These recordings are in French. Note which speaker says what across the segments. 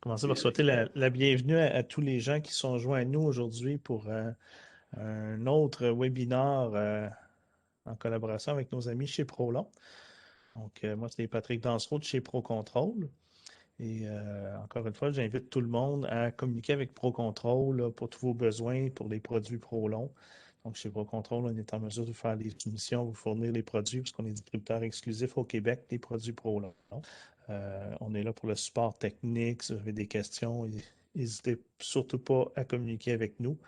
Speaker 1: Commencer par
Speaker 2: Et
Speaker 1: souhaiter
Speaker 2: avec
Speaker 1: la bienvenue à tous les gens qui sont joints à nous aujourd'hui pour un autre webinaire en collaboration avec nos amis chez Prolon. Donc, moi, c'est Patrick Dansereau de chez ProControl. Et encore une fois, j'invite tout le monde à communiquer avec ProControl là, pour tous vos besoins, pour les produits Prolon. Donc, chez ProControl, on est en mesure de faire des soumissions, vous fournir les produits, parce qu'on est distributeur exclusif au Québec des produits Prolon. On est là pour le support technique. Si vous avez des questions, n'hésitez surtout pas à communiquer avec nous.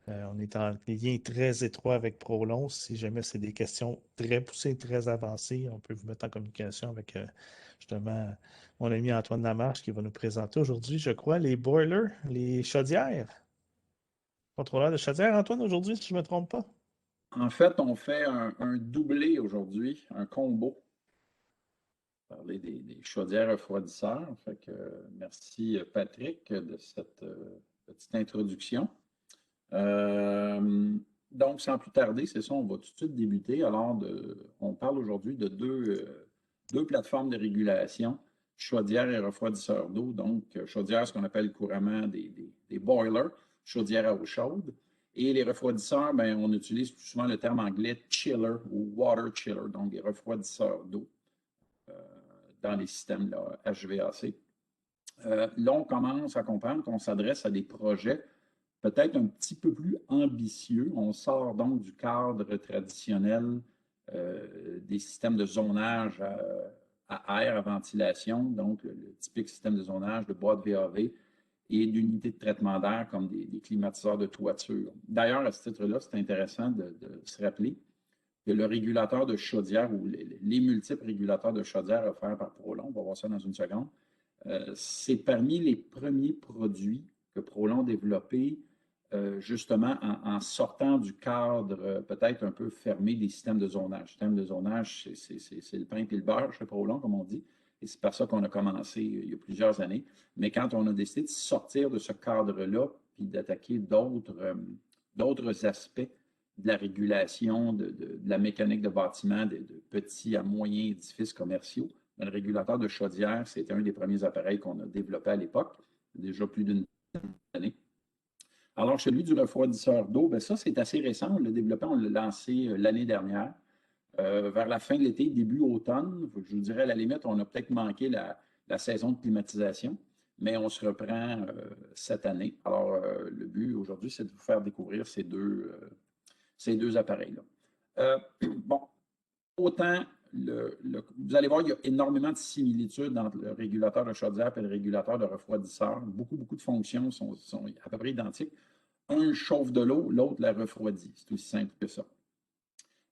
Speaker 1: On est en lien très étroit avec Prolon. Si jamais c'est des questions très poussées, très avancées, on peut vous mettre en communication avec justement mon ami Antoine Lamarche qui va nous présenter aujourd'hui, je crois, les boilers, les chaudières. Contrôleur de chaudière, Antoine, aujourd'hui, si je ne me trompe pas.
Speaker 2: En fait, on fait un doublé aujourd'hui, un combo. Parler des chaudières refroidisseurs. Fait que, merci Patrick de cette petite introduction. Donc, sans plus tarder, c'est ça, on va tout de suite débuter. Alors, on parle aujourd'hui de deux plateformes de régulation, chaudière et refroidisseur d'eau. Donc, chaudière, ce qu'on appelle couramment des boilers, chaudière à eau chaude. Et les refroidisseurs, ben, on utilise plus souvent le terme anglais chiller ou water chiller, donc des refroidisseurs d'eau dans les systèmes là, HVAC. Là, on commence à comprendre qu'on s'adresse à des projets peut-être un petit peu plus ambitieux. On sort donc du cadre traditionnel des systèmes de zonage à air, à ventilation, donc le typique système de zonage de boîte VAV et d'unités de traitement d'air comme des climatiseurs de toiture. D'ailleurs, à ce titre-là, c'est intéressant de se rappeler que le régulateur de chaudière ou les multiples régulateurs de chaudière offerts par Prolon, on va voir ça dans une seconde, c'est parmi les premiers produits que Prolon a développés justement en sortant du cadre peut-être un peu fermé des systèmes de zonage. Le système de zonage, c'est le pain et le beurre chez Prolon, comme on dit. Et c'est par ça qu'on a commencé il y a plusieurs années. Mais quand on a décidé de sortir de ce cadre-là, puis d'attaquer d'autres aspects de la régulation, de la mécanique de bâtiment, de petits à moyens édifices commerciaux, le régulateur de chaudière, c'était un des premiers appareils qu'on a développé à l'époque, déjà plus d'une année. Alors, celui du refroidisseur d'eau, bien ça, c'est assez récent. On l'a développé, on l'a lancé l'année dernière. Vers la fin de l'été, début automne, je vous dirais à la limite, on a peut-être manqué la saison de climatisation, mais on se reprend cette année. Alors, le but aujourd'hui, c'est de vous faire découvrir ces deux appareils-là. Bon, autant, vous allez voir, il y a énormément de similitudes entre le régulateur de chaudière et le régulateur de refroidisseur. Beaucoup de fonctions sont à peu près identiques. Un chauffe de l'eau, l'autre la refroidit. C'est aussi simple que ça.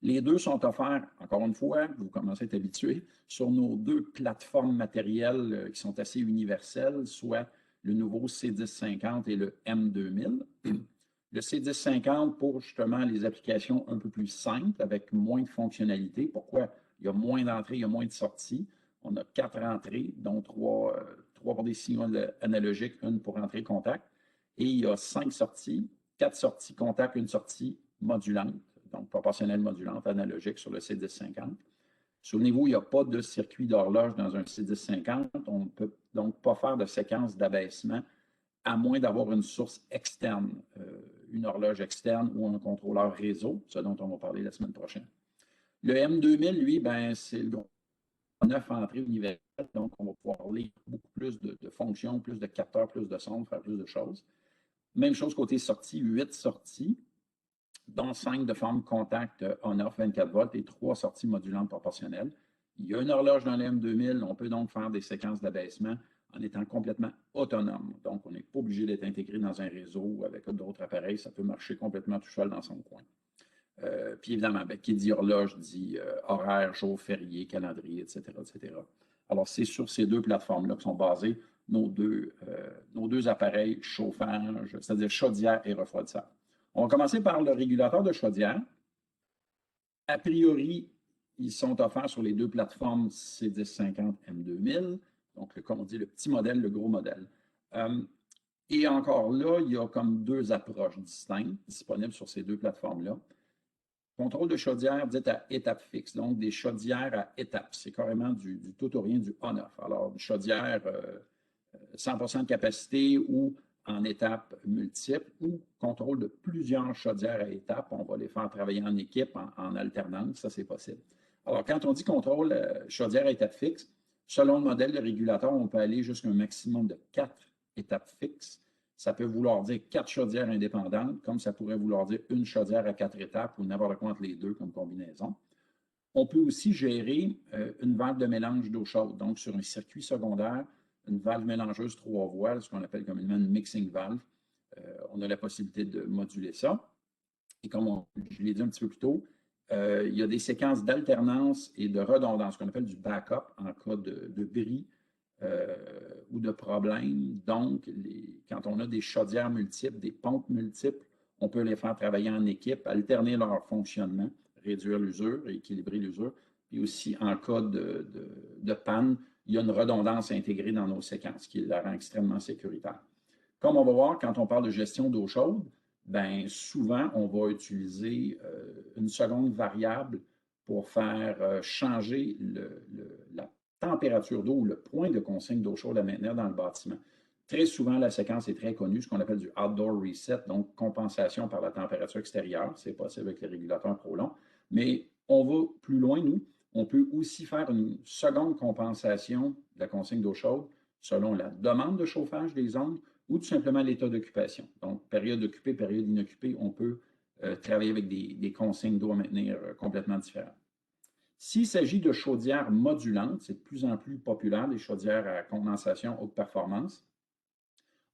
Speaker 2: Les deux sont offerts, encore une fois, vous commencez à être habitué, sur nos deux plateformes matérielles qui sont assez universelles, soit le nouveau C1050 et le M2000. Le C1050 pour justement les applications un peu plus simples, avec moins de fonctionnalités. Pourquoi? Il y a moins d'entrées, il y a moins de sorties. On a 4 entrées, dont 3 pour des signaux analogiques, une pour entrée contact. Et il y a 5 sorties, 4 sorties contact, une sortie modulante, donc proportionnelle modulante, analogique sur le C1050. Souvenez-vous, il n'y a pas de circuit d'horloge dans un C1050. On ne peut donc pas faire de séquence d'abaissement à moins d'avoir une source externe, une horloge externe ou un contrôleur réseau, ce dont on va parler la semaine prochaine. Le M2000, lui, ben, c'est le gros 9 entrées universelles, donc on va pouvoir lire beaucoup plus de fonctions, plus de capteurs, plus de sondes, faire plus de choses. Même chose côté sortie, 8 sorties, dont 5 de forme contact on-off 24 volts et 3 sorties modulantes proportionnelles. Il y a une horloge dans le M2000, on peut donc faire des séquences d'abaissement en étant complètement autonome. Donc, on n'est pas obligé d'être intégré dans un réseau avec d'autres appareils, ça peut marcher complètement tout seul dans son coin. Puis évidemment, ben, qui dit horloge dit horaire, jour férié, calendrier, etc., etc. Alors, c'est sur ces deux plateformes-là que sont basés nos deux appareils chauffage, c'est-à-dire chaudière et refroidisseur. On va commencer par le régulateur de chaudière. A priori, ils sont offerts sur les deux plateformes C1050 M2000, donc comme on dit, le petit modèle, le gros modèle. Et encore là, il y a comme deux approches distinctes disponibles sur ces deux plateformes-là. Contrôle de chaudière dit à étape fixe, donc des chaudières à étapes. C'est carrément du tout ou rien, du on-off. Alors, une chaudière 100% de capacité ou en étapes multiples ou contrôle de plusieurs chaudières à étapes. On va les faire travailler en équipe, en alternance, ça c'est possible. Alors, quand on dit contrôle chaudière à étape fixe, selon le modèle de régulateur, on peut aller jusqu'à un maximum de 4 étapes fixes. Ça peut vouloir dire 4 chaudières indépendantes, comme ça pourrait vouloir dire une chaudière à 4 étapes ou n'importe quoi entre les deux comme combinaison. On peut aussi gérer une valve de mélange d'eau chaude. Donc, sur un circuit secondaire, une valve mélangeuse 3 voies, ce qu'on appelle communément une mixing valve, on a la possibilité de moduler ça. Et comme je l'ai dit un petit peu plus tôt, il y a des séquences d'alternance et de redondance, ce qu'on appelle du backup en cas de bris ou de problème. Donc, quand on a des chaudières multiples, des pompes multiples, on peut les faire travailler en équipe, alterner leur fonctionnement, réduire l'usure et équilibrer l'usure. Et aussi, en cas de panne, il y a une redondance intégrée dans nos séquences qui la rend extrêmement sécuritaire. Comme on va voir, quand on parle de gestion d'eau chaude, bien, souvent, on va utiliser une seconde variable pour faire changer la température d'eau ou le point de consigne d'eau chaude à maintenir dans le bâtiment. Très souvent, la séquence est très connue, ce qu'on appelle du outdoor reset, donc compensation par la température extérieure. C'est possible avec les régulateurs Prolon. Mais on va plus loin, nous. On peut aussi faire une seconde compensation de la consigne d'eau chaude selon la demande de chauffage des zones ou tout simplement l'état d'occupation. Donc, période occupée, période inoccupée, on peut travailler avec des consignes d'eau à maintenir complètement différentes. S'il s'agit de chaudières modulantes, c'est de plus en plus populaire, les chaudières à condensation haute performance.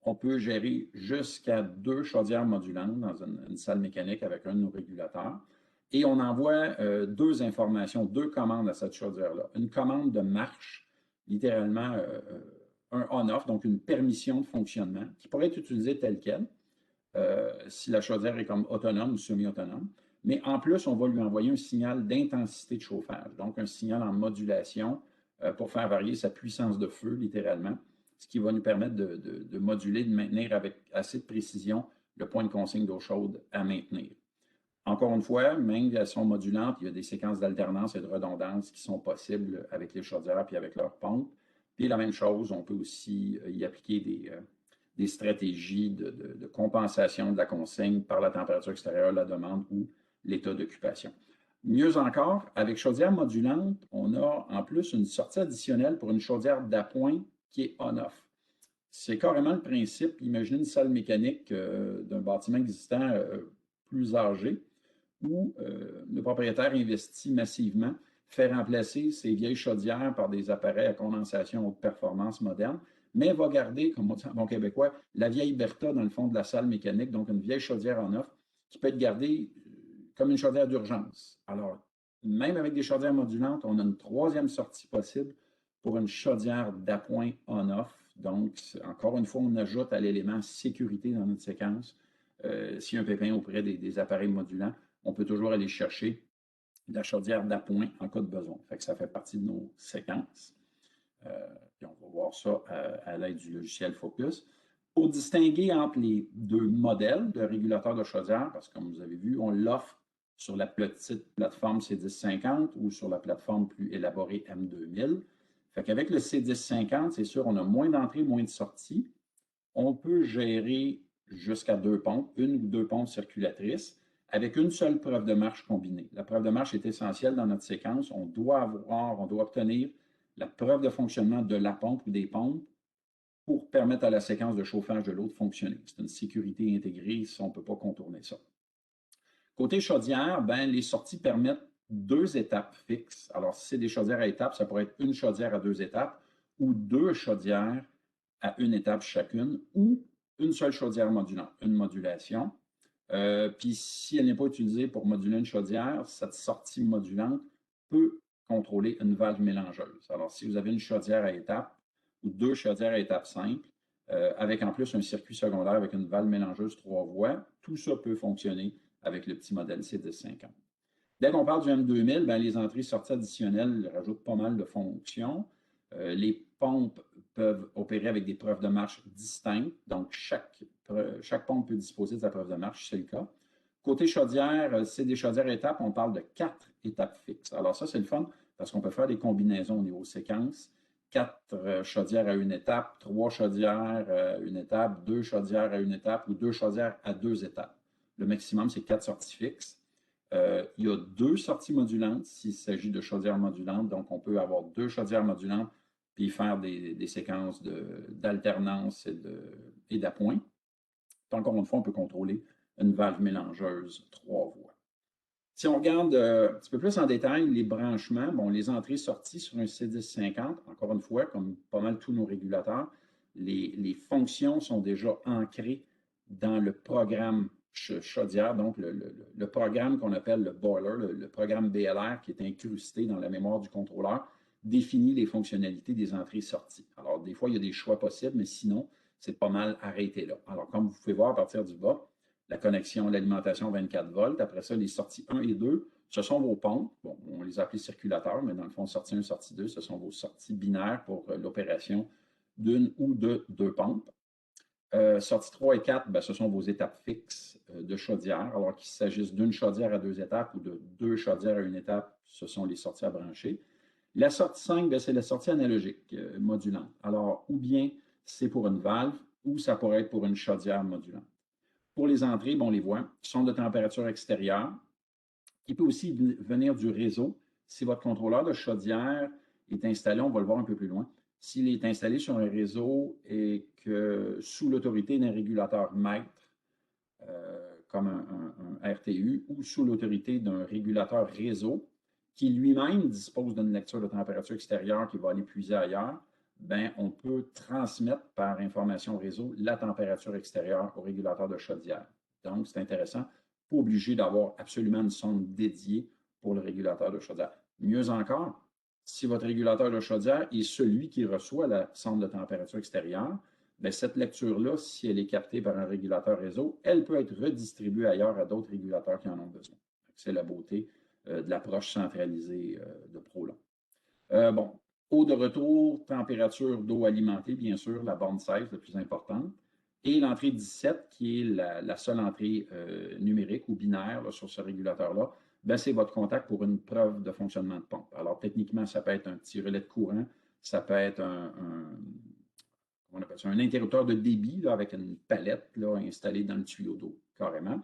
Speaker 2: On peut gérer jusqu'à 2 chaudières modulantes dans une salle mécanique avec un de nos régulateurs. Et on envoie 2 informations, 2 commandes à cette chaudière-là. Une commande de marche, littéralement un on-off, donc une permission de fonctionnement, qui pourrait être utilisée telle qu'elle, si la chaudière est comme autonome ou semi-autonome. Mais en plus, on va lui envoyer un signal d'intensité de chauffage, donc un signal en modulation pour faire varier sa puissance de feu, littéralement, ce qui va nous permettre de moduler, de maintenir avec assez de précision le point de consigne d'eau chaude à maintenir. Encore une fois, même si elles sont modulantes, il y a des séquences d'alternance et de redondance qui sont possibles avec les chaudières puis avec leurs pompes. Puis la même chose, on peut aussi y appliquer des stratégies de compensation de la consigne par la température extérieure, la demande ou l'état d'occupation. Mieux encore, avec chaudière modulante, on a en plus une sortie additionnelle pour une chaudière d'appoint qui est on-off. C'est carrément le principe. Imaginez une salle mécanique d'un bâtiment existant plus âgé où le propriétaire investit massivement, fait remplacer ses vieilles chaudières par des appareils à condensation haute performance modernes, mais va garder, comme on dit en bon québécois, la vieille Bertha dans le fond de la salle mécanique, donc une vieille chaudière en off, qui peut être gardée comme une chaudière d'urgence. Alors, même avec des chaudières modulantes, on a une 3e sortie possible pour une chaudière d'appoint on-off. Donc, encore une fois, on ajoute à l'élément sécurité dans notre séquence. S'il y a un pépin auprès des appareils modulants, on peut toujours aller chercher de la chaudière d'appoint en cas de besoin. Fait que ça fait partie de nos séquences. Puis on va voir ça à l'aide du logiciel Focus. Pour distinguer entre les 2 modèles de régulateurs de chaudière, parce que comme vous avez vu, on l'offre sur la petite plateforme C1050 ou sur la plateforme plus élaborée M2000. Fait qu'avec le C1050, c'est sûr, on a moins d'entrées, moins de sorties. On peut gérer jusqu'à 2 pompes, 1 ou 2 pompes circulatrices, avec une seule preuve de marche combinée. La preuve de marche est essentielle dans notre séquence. On doit obtenir la preuve de fonctionnement de la pompe ou des pompes pour permettre à la séquence de chauffage de l'eau de fonctionner. C'est une sécurité intégrée, on ne peut pas contourner ça. Côté chaudière, ben, les sorties permettent 2 étapes fixes. Alors, si c'est des chaudières à étapes, ça pourrait être une chaudière à 2 étapes ou 2 chaudières à 1 étape chacune ou une seule chaudière modulante, une modulation. Puis si elle n'est pas utilisée pour moduler une chaudière, cette sortie modulante peut contrôler une valve mélangeuse. Alors, si vous avez une chaudière à étapes ou 2 chaudières à étapes simples, avec en plus un circuit secondaire avec une valve mélangeuse 3 voies, tout ça peut fonctionner avec le petit modèle C1050. Dès qu'on parle du M2000, ben, les entrées-sorties additionnelles rajoutent pas mal de fonctions. Les pompes peuvent opérer avec des preuves de marche distinctes, donc chaque pompe peut disposer de sa preuve de marche, c'est le cas. Côté chaudière, c'est des chaudières à étapes, on parle de 4 étapes fixes. Alors ça, c'est le fun parce qu'on peut faire des combinaisons au niveau séquence 4 chaudières à une étape, 3 chaudières à une étape, 2 chaudières à une étape ou 2 chaudières à 2 étapes. Le maximum, c'est 4 sorties fixes. Il y a 2 sorties modulantes s'il s'agit de chaudières modulantes. Donc, on peut avoir 2 chaudières modulantes puis faire des séquences d'alternance et d'appoint. Encore une fois, on peut contrôler une valve mélangeuse 3 voies. Si on regarde un petit peu plus en détail les branchements, bon, les entrées-sorties sur un C1050, encore une fois, comme pas mal tous nos régulateurs, les fonctions sont déjà ancrées dans le programme chaudière, donc le programme qu'on appelle le boiler, le programme BLR qui est incrusté dans la mémoire du contrôleur, définit les fonctionnalités des entrées-sorties. Alors, des fois, il y a des choix possibles, mais sinon, c'est pas mal arrêté là. Alors, comme vous pouvez voir à partir du bas, la connexion, l'alimentation 24 volts. Après ça, les sorties 1 et 2, ce sont vos pompes. Bon, on les a appelées circulateurs, mais dans le fond, sortie 1, sortie 2, ce sont vos sorties binaires pour l'opération d'une ou de 2 pompes. Sorties 3 et 4, ben, ce sont vos étapes fixes de chaudière. Alors qu'il s'agisse d'une chaudière à 2 étapes ou de 2 chaudières à une étape, ce sont les sorties à brancher. La sortie 5, ben, c'est la sortie analogique modulante. Alors, ou bien c'est pour une valve, ou ça pourrait être pour une chaudière modulante. Pour les entrées, bon, on les voit, sonde de température extérieure, qui peut aussi venir du réseau. Si votre contrôleur de chaudière est installé, on va le voir un peu plus loin, s'il est installé sur un réseau et que sous l'autorité d'un régulateur maître, comme un RTU, ou sous l'autorité d'un régulateur réseau, qui lui-même dispose d'une lecture de température extérieure qui va aller puiser ailleurs, ben, on peut transmettre par information réseau la température extérieure au régulateur de chaudière. Donc, c'est intéressant. Pas obligé d'avoir absolument une sonde dédiée pour le régulateur de chaudière. Mieux encore, si votre régulateur de chaudière est celui qui reçoit la sonde de température extérieure, bien, cette lecture-là, si elle est captée par un régulateur réseau, elle peut être redistribuée ailleurs à d'autres régulateurs qui en ont besoin. C'est la beauté de l'approche centralisée de Prolon. Bon, eau de retour, température d'eau alimentée, bien sûr, la borne 16, la plus importante. Et l'entrée 17, qui est la seule entrée numérique ou binaire là, sur ce régulateur-là, ben, c'est votre contact pour une preuve de fonctionnement de pompe. Alors, techniquement, ça peut être un petit relais de courant, ça peut être on appelle ça un interrupteur de débit là, avec une palette là, installée dans le tuyau d'eau, carrément.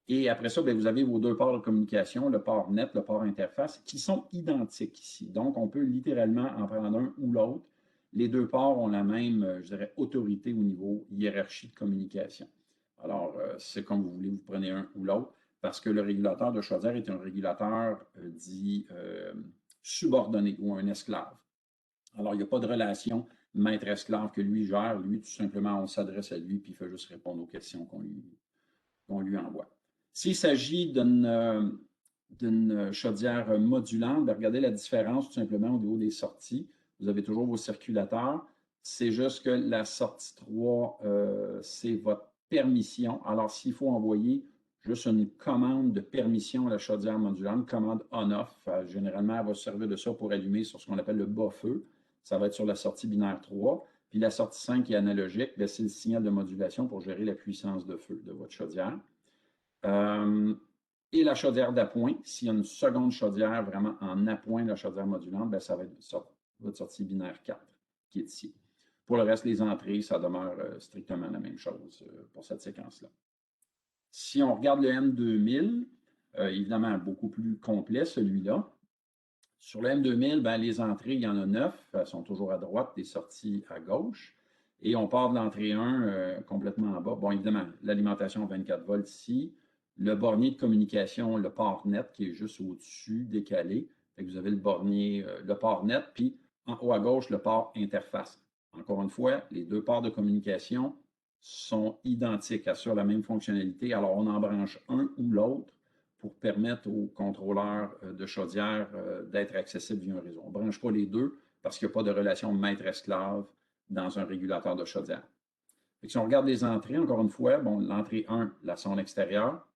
Speaker 2: Et après ça, bien, vous avez vos 2 ports de communication, le port net, le port interface, qui sont identiques ici. Donc, on peut littéralement en prendre un ou l'autre. Les 2 ports ont la même, je dirais, autorité au niveau hiérarchie de communication. Alors, c'est comme vous voulez, vous prenez un ou l'autre, parce que le régulateur de chaudière est un régulateur dit subordonné ou un esclave. Alors, il n'y a pas de relation maître-esclave que lui gère. Lui, tout simplement, on s'adresse à lui, puis il fait juste répondre aux questions qu'on lui envoie. S'il s'agit d'une chaudière modulante, bien, regardez la différence tout simplement au niveau des sorties. Vous avez toujours vos circulateurs. C'est juste que la sortie 3, c'est votre permission. Alors, s'il faut envoyer juste une commande de permission à la chaudière modulante, commande on-off, généralement, elle va se servir de ça pour allumer sur ce qu'on appelle le bas-feu. Ça va être sur la sortie binaire 3. Puis la sortie 5 qui est analogique, c'est le signal de modulation pour gérer la puissance de feu de votre chaudière. Et la chaudière d'appoint, s'il y a une seconde chaudière vraiment en appoint de la chaudière modulante, bien, ça va être votre sortie binaire 4 qui est ici. Pour le reste, les entrées, ça demeure strictement la même chose pour cette séquence-là. Si on regarde le M2000, évidemment, beaucoup plus complet celui-là. Sur le M2000, bien, les entrées, il y en a 9, elles sont toujours à droite, les sorties à gauche. Et on part de l'entrée 1 complètement en bas. Bon, évidemment, l'alimentation 24 volts ici. Le bornier de communication, le port net qui est juste au-dessus, décalé. Fait que vous avez le bornier, le port net, puis en haut à gauche, le port interface. Encore une fois, les 2 ports de communication sont identiques, assurent la même fonctionnalité. Alors, on en branche un ou l'autre pour permettre aux contrôleurs de chaudière d'être accessibles via un réseau. On ne branche pas les deux parce qu'il n'y a pas de relation maître-esclave dans un régulateur de chaudière. Et si on regarde les entrées, encore une fois, bon, l'entrée 1, la sonde extérieure.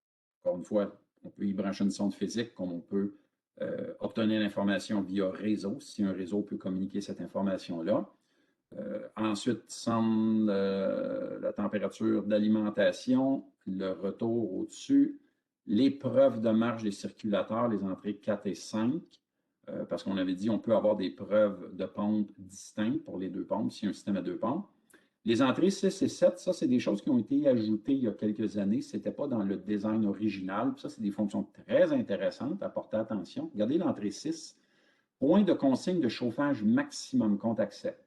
Speaker 2: Encore une fois, on peut y brancher une sonde physique comme on peut obtenir l'information via réseau, si un réseau peut communiquer cette information-là. Ensuite, sonde la température d'alimentation, le retour au-dessus, les preuves de marche des circulateurs, les entrées 4 et 5. parce qu'on avait dit on peut avoir des preuves de pompe distinctes pour les deux pompes, s'il y a un système à deux pompes. Les entrées 6 et 7, ça, c'est des choses qui ont été ajoutées il y a quelques années. Ce n'était pas dans le design original. Ça, c'est des fonctions très intéressantes à porter attention. Regardez l'entrée 6. Point de consigne de chauffage maximum, compte accès.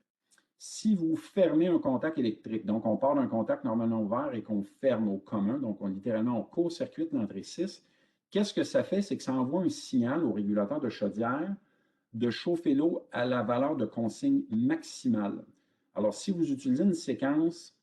Speaker 2: Si vous fermez un contact électrique, donc on part d'un contact normalement ouvert et qu'on ferme au commun, donc littéralement on court-circuite l'entrée 6, qu'est-ce que ça fait? C'est que ça envoie un signal au régulateur de chaudière de chauffer l'eau à la valeur de consigne maximale. Alors, si vous utilisez une séquence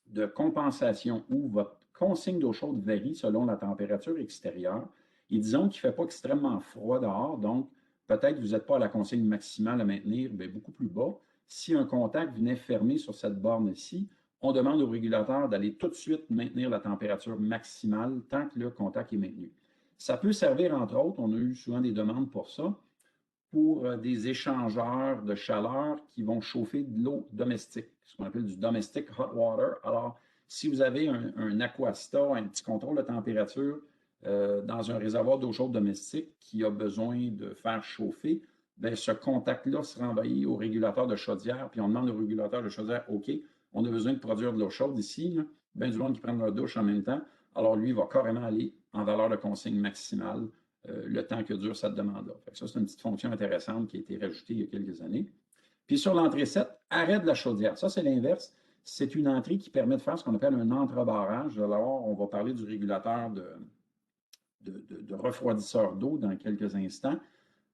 Speaker 2: de compensation où votre consigne d'eau chaude varie selon la température extérieure, et disons qu'il ne fait pas extrêmement froid dehors, donc peut-être que vous n'êtes pas à la consigne maximale à maintenir, bien, beaucoup plus bas. Si un contact venait fermer sur cette borne-ci, on demande au régulateur d'aller tout de suite maintenir la température maximale tant que le contact est maintenu. Ça peut servir, entre autres, on a eu souvent des demandes pour ça, pour des échangeurs de chaleur qui vont chauffer de l'eau domestique, ce qu'on appelle du domestic hot water. Alors, si vous avez un Aquasta, un petit contrôle de température dans un réservoir d'eau chaude domestique qui a besoin de faire chauffer, bien, ce contact-là sera envoyé au régulateur de chaudière, puis on demande au régulateur de chaudière, OK, on a besoin de produire de l'eau chaude ici, bien du monde qui prennent leur douche en même temps, alors lui, il va carrément aller en valeur de consigne maximale le temps que dure cette demande-là. Ça, c'est une petite fonction intéressante qui a été rajoutée il y a quelques années. Puis sur l'entrée 7, arrêt de la chaudière. Ça, c'est l'inverse. C'est une entrée qui permet de faire ce qu'on appelle un entrebarrage. Alors, on va parler du régulateur de refroidisseur d'eau dans quelques instants.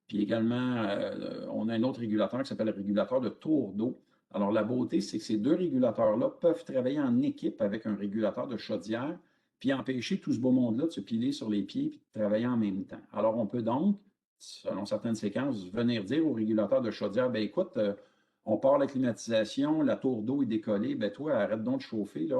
Speaker 2: Puis également, on a un autre régulateur qui s'appelle le régulateur de tour d'eau. Alors, la beauté, c'est que ces deux régulateurs-là peuvent travailler en équipe avec un régulateur de chaudière, puis empêcher tout ce beau monde-là de se piler sur les pieds et de travailler en même temps. Alors, on peut donc, selon certaines séquences, venir dire au régulateur de chaudière, bien écoute, on part la climatisation, la tour d'eau est décollée, bien toi, arrête donc de chauffer, là,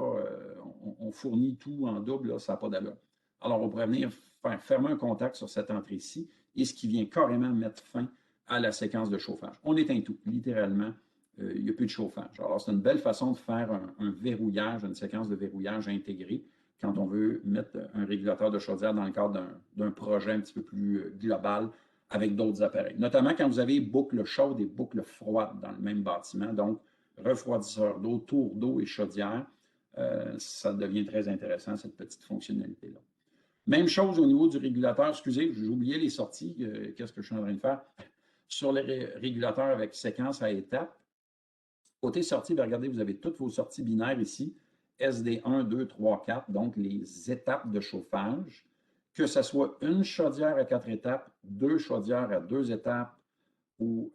Speaker 2: on fournit tout en double, là, ça n'a pas d'allure. Alors, on pourrait venir fermer un contact sur cette entrée-ci, et ce qui vient carrément mettre fin à la séquence de chauffage. On éteint tout, littéralement, il n'y a plus de chauffage. Alors, c'est une belle façon de faire un verrouillage, une séquence de verrouillage intégrée quand on veut mettre un régulateur de chaudière dans le cadre d'un projet un petit peu plus global avec d'autres appareils. Notamment quand vous avez boucle chaude et boucle froide dans le même bâtiment, donc refroidisseur d'eau, tour d'eau et chaudière, ça devient très intéressant, cette petite fonctionnalité-là. Même chose au niveau du régulateur. Excusez, j'ai oublié les sorties. Qu'est-ce que je suis en train de faire? Sur les régulateurs avec séquence à étapes, côté sortie, bien, regardez, vous avez toutes vos sorties binaires ici. SD1, 2, 3, 4, donc les étapes de chauffage. Que ce soit une chaudière à 4 étapes, deux chaudières à 2 étapes ou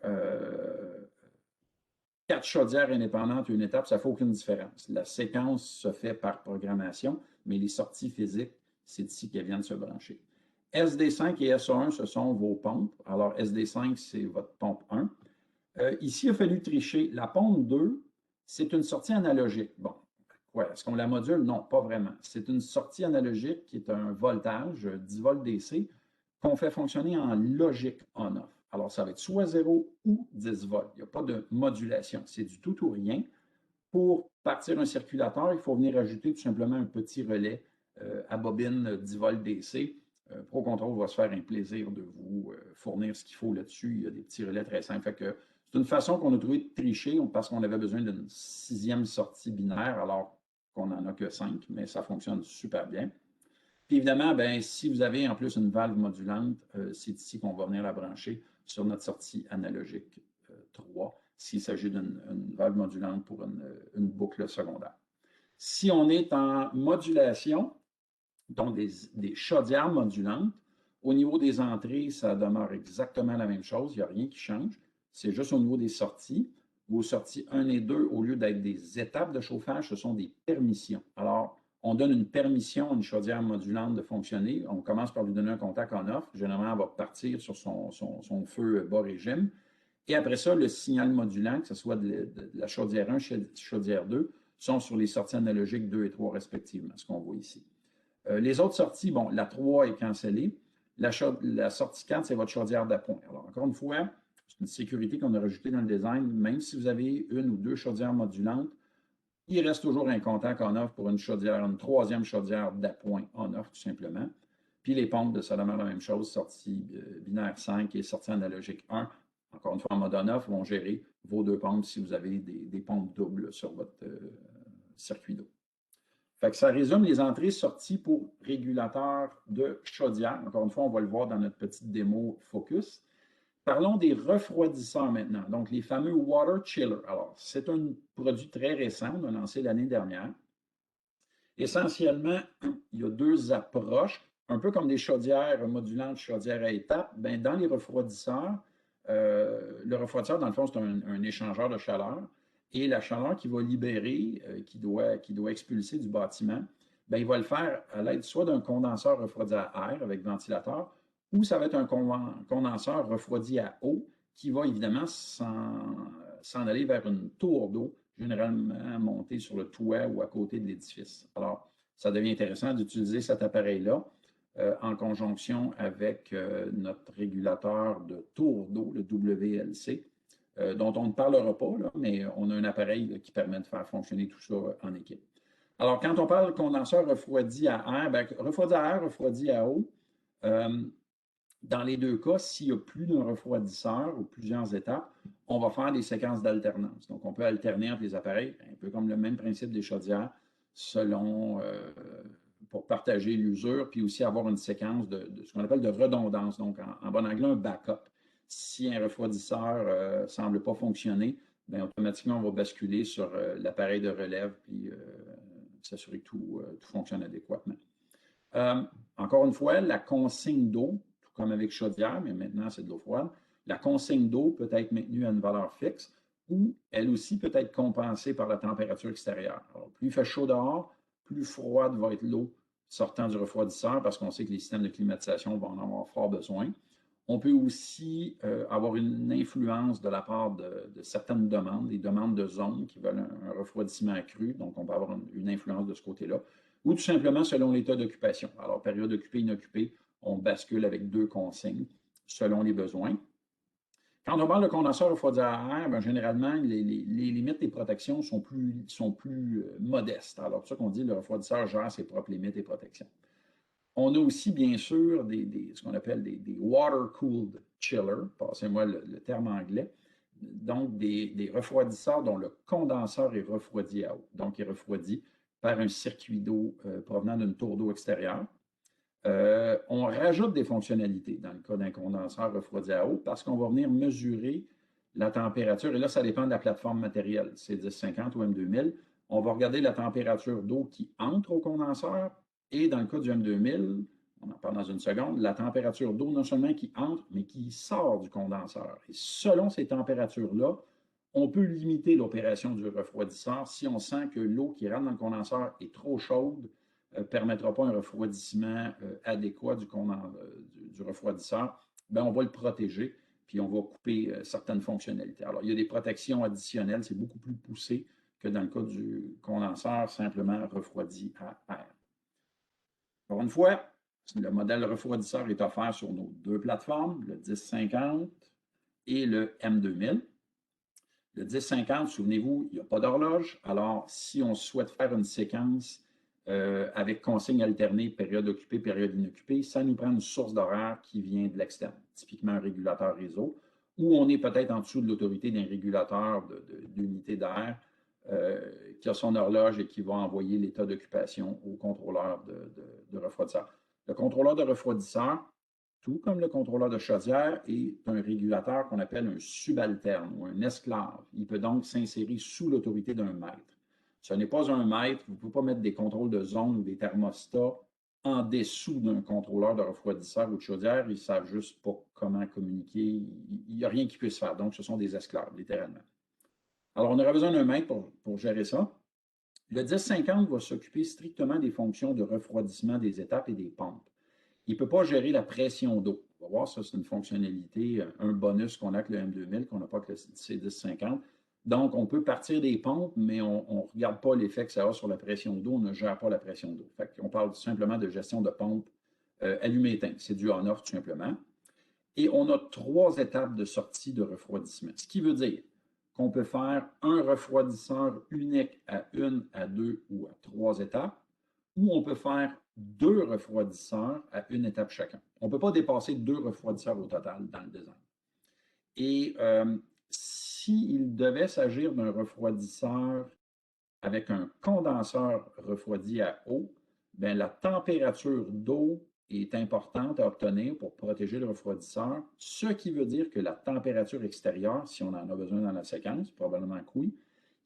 Speaker 2: 4 chaudières indépendantes, une étape, ça ne fait aucune différence. La séquence se fait par programmation, mais les sorties physiques, c'est ici qu'elles viennent se brancher. SD5 et SO1, ce sont vos pompes. Alors, SD5, c'est votre pompe 1. Ici, il a fallu tricher. La pompe 2, c'est une sortie analogique. Bon, ouais, est-ce qu'on la module? Non, pas vraiment. C'est une sortie analogique qui est un voltage, 10 volts DC, qu'on fait fonctionner en logique on-off. Alors, ça va être soit 0 ou 10 volts. Il n'y a pas de modulation. C'est du tout ou rien. Pour partir un circulateur, il faut venir ajouter tout simplement un petit relais à bobine 10 volts DC. ProControl va se faire un plaisir de vous fournir ce qu'il faut là-dessus. Il y a des petits relais très simples. Fait que c'est une façon qu'on a trouvé de tricher parce qu'on avait besoin d'une 6e sortie binaire alors qu'on n'en a que 5, mais ça fonctionne super bien. Puis évidemment, ben, si vous avez en plus une valve modulante, c'est ici qu'on va venir la brancher sur notre sortie analogique 3, s'il s'agit d'une valve modulante pour une boucle secondaire. Si on est en modulation, donc des chaudières modulantes, au niveau des entrées, ça demeure exactement la même chose, il n'y a rien qui change. C'est juste au niveau des sorties. Vos sorties 1 et 2, au lieu d'être des étapes de chauffage, ce sont des permissions. Alors, on donne une permission à une chaudière modulante de fonctionner. On commence par lui donner un contact on-off. Généralement, elle va partir sur son feu bas régime. Et après ça, le signal modulant, que ce soit de la chaudière 1, chaudière 2, sont sur les sorties analogiques 2 et 3 respectivement, ce qu'on voit ici. Les autres sorties, bon, la 3 est cancellée. La sortie 4, c'est votre chaudière d'appoint. Alors, encore une fois, c'est une sécurité qu'on a rajoutée dans le design. Même si vous avez une ou deux chaudières modulantes, il reste toujours un contact on-off pour une chaudière, une 3e chaudière d'appoint on-off, tout simplement. Puis les pompes de Salomon, la même chose, sortie binaire 5 et sortie analogique 1. Encore une fois, en mode on-off, vont gérer vos deux pompes si vous avez des pompes doubles sur votre circuit d'eau. Fait que ça résume les entrées-sorties pour régulateurs de chaudière. Encore une fois, on va le voir dans notre petite démo Focus. Parlons des refroidisseurs maintenant, donc les fameux Water Chiller. Alors, c'est un produit très récent, on a lancé l'année dernière. Essentiellement, il y a deux approches, un peu comme des chaudières modulantes, chaudières à étapes. Bien, dans les refroidisseurs, le refroidisseur, dans le fond, c'est un échangeur de chaleur. Et la chaleur qu'il va libérer, qui doit expulser du bâtiment, bien, il va le faire à l'aide soit d'un condenseur refroidi à air avec ventilateur, ou ça va être un condenseur refroidi à eau qui va évidemment s'en aller vers une tour d'eau, généralement montée sur le toit ou à côté de l'édifice. Alors, ça devient intéressant d'utiliser cet appareil-là en conjonction avec notre régulateur de tour d'eau, le WLC, dont on ne parlera pas, là, mais on a un appareil là, qui permet de faire fonctionner tout ça en équipe. Alors, quand on parle de condenseur refroidi à air, bien, refroidi à air, refroidi à eau, dans les deux cas, s'il y a plus d'un refroidisseur ou plusieurs étapes, on va faire des séquences d'alternance. Donc, on peut alterner entre les appareils, un peu comme le même principe des chaudières, selon pour partager l'usure, puis aussi avoir une séquence de ce qu'on appelle de redondance. Donc, en bon anglais, un backup. Si un refroidisseur ne semble pas fonctionner, bien, automatiquement, on va basculer sur l'appareil de relève, puis s'assurer que tout fonctionne adéquatement. Encore une fois, la consigne d'eau, tout comme avec chaudière, mais maintenant c'est de l'eau froide, la consigne d'eau peut être maintenue à une valeur fixe ou elle aussi peut être compensée par la température extérieure. Alors, plus il fait chaud dehors, plus froide va être l'eau sortant du refroidisseur parce qu'on sait que les systèmes de climatisation vont en avoir fort besoin. On peut aussi avoir une influence de la part de certaines demandes, des demandes de zone qui veulent un refroidissement accru, donc on peut avoir une influence de ce côté-là, ou tout simplement selon l'état d'occupation. Alors, période occupée, inoccupée, on bascule avec deux consignes selon les besoins. Quand on parle de condenseur refroidi à air, bien, généralement, les limites des protections sont plus modestes. Alors, c'est pour ça qu'on dit que le refroidisseur gère ses propres limites et protections. On a aussi, bien sûr, ce qu'on appelle des water-cooled chillers, passez-moi le terme anglais, donc des refroidisseurs dont le condenseur est refroidi à eau. Donc, il est refroidi par un circuit d'eau provenant d'une tour d'eau extérieure. On rajoute des fonctionnalités dans le cas d'un condenseur refroidi à eau parce qu'on va venir mesurer la température. Et là, ça dépend de la plateforme matérielle, c'est 1050 ou M2000. On va regarder la température d'eau qui entre au condenseur et dans le cas du M2000, on en parle dans une seconde, la température d'eau non seulement qui entre, mais qui sort du condenseur. Et selon ces températures-là, on peut limiter l'opération du refroidisseur si on sent que l'eau qui rentre dans le condenseur est trop chaude, ne permettra pas un refroidissement adéquat du refroidisseur, bien, on va le protéger, puis on va couper certaines fonctionnalités. Alors, il y a des protections additionnelles, c'est beaucoup plus poussé que dans le cas du condenseur simplement refroidi à air. Encore une fois, le modèle refroidisseur est offert sur nos deux plateformes, le 1050 et le M2000. Le 1050, souvenez-vous, il n'y a pas d'horloge. Alors, si on souhaite faire une séquence avec consigne alternée, période occupée, période inoccupée, ça nous prend une source d'horaire qui vient de l'externe, typiquement un régulateur réseau, ou on est peut-être en dessous de l'autorité d'un régulateur d'unité d'air qui a son horloge et qui va envoyer l'état d'occupation au contrôleur de refroidisseur. Le contrôleur de refroidisseur, tout comme le contrôleur de chaudière, est un régulateur qu'on appelle un subalterne ou un esclave. Il peut donc s'insérer sous l'autorité d'un maître. Ce n'est pas un maître, vous ne pouvez pas mettre des contrôles de zone ou des thermostats en dessous d'un contrôleur de refroidisseur ou de chaudière. Ils ne savent juste pas comment communiquer. Il n'y a rien qui puisse faire. Donc, ce sont des esclaves, littéralement. Alors, on aura besoin d'un maître pour gérer ça. Le 1050 va s'occuper strictement des fonctions de refroidissement des étapes et des pompes. Il ne peut pas gérer la pression d'eau. On va voir, ça, c'est une fonctionnalité, un bonus qu'on a avec le M2000, qu'on n'a pas avec le C1050. Donc, on peut partir des pompes, mais on ne regarde pas l'effet que ça a sur la pression d'eau, on ne gère pas la pression d'eau. On parle simplement de gestion de pompe allumé-éteint. C'est du on-off, tout simplement. Et on a 3 étapes de sortie de refroidissement. Ce qui veut dire qu'on peut faire un refroidisseur unique à 1, à 2 ou à 3 étapes, ou on peut faire 2 refroidisseurs à une étape chacun. On ne peut pas dépasser 2 refroidisseurs au total dans le design. Et s'il devait s'agir d'un refroidisseur avec un condenseur refroidi à eau, bien, la température d'eau est importante à obtenir pour protéger le refroidisseur, ce qui veut dire que la température extérieure, si on en a besoin dans la séquence, probablement que oui,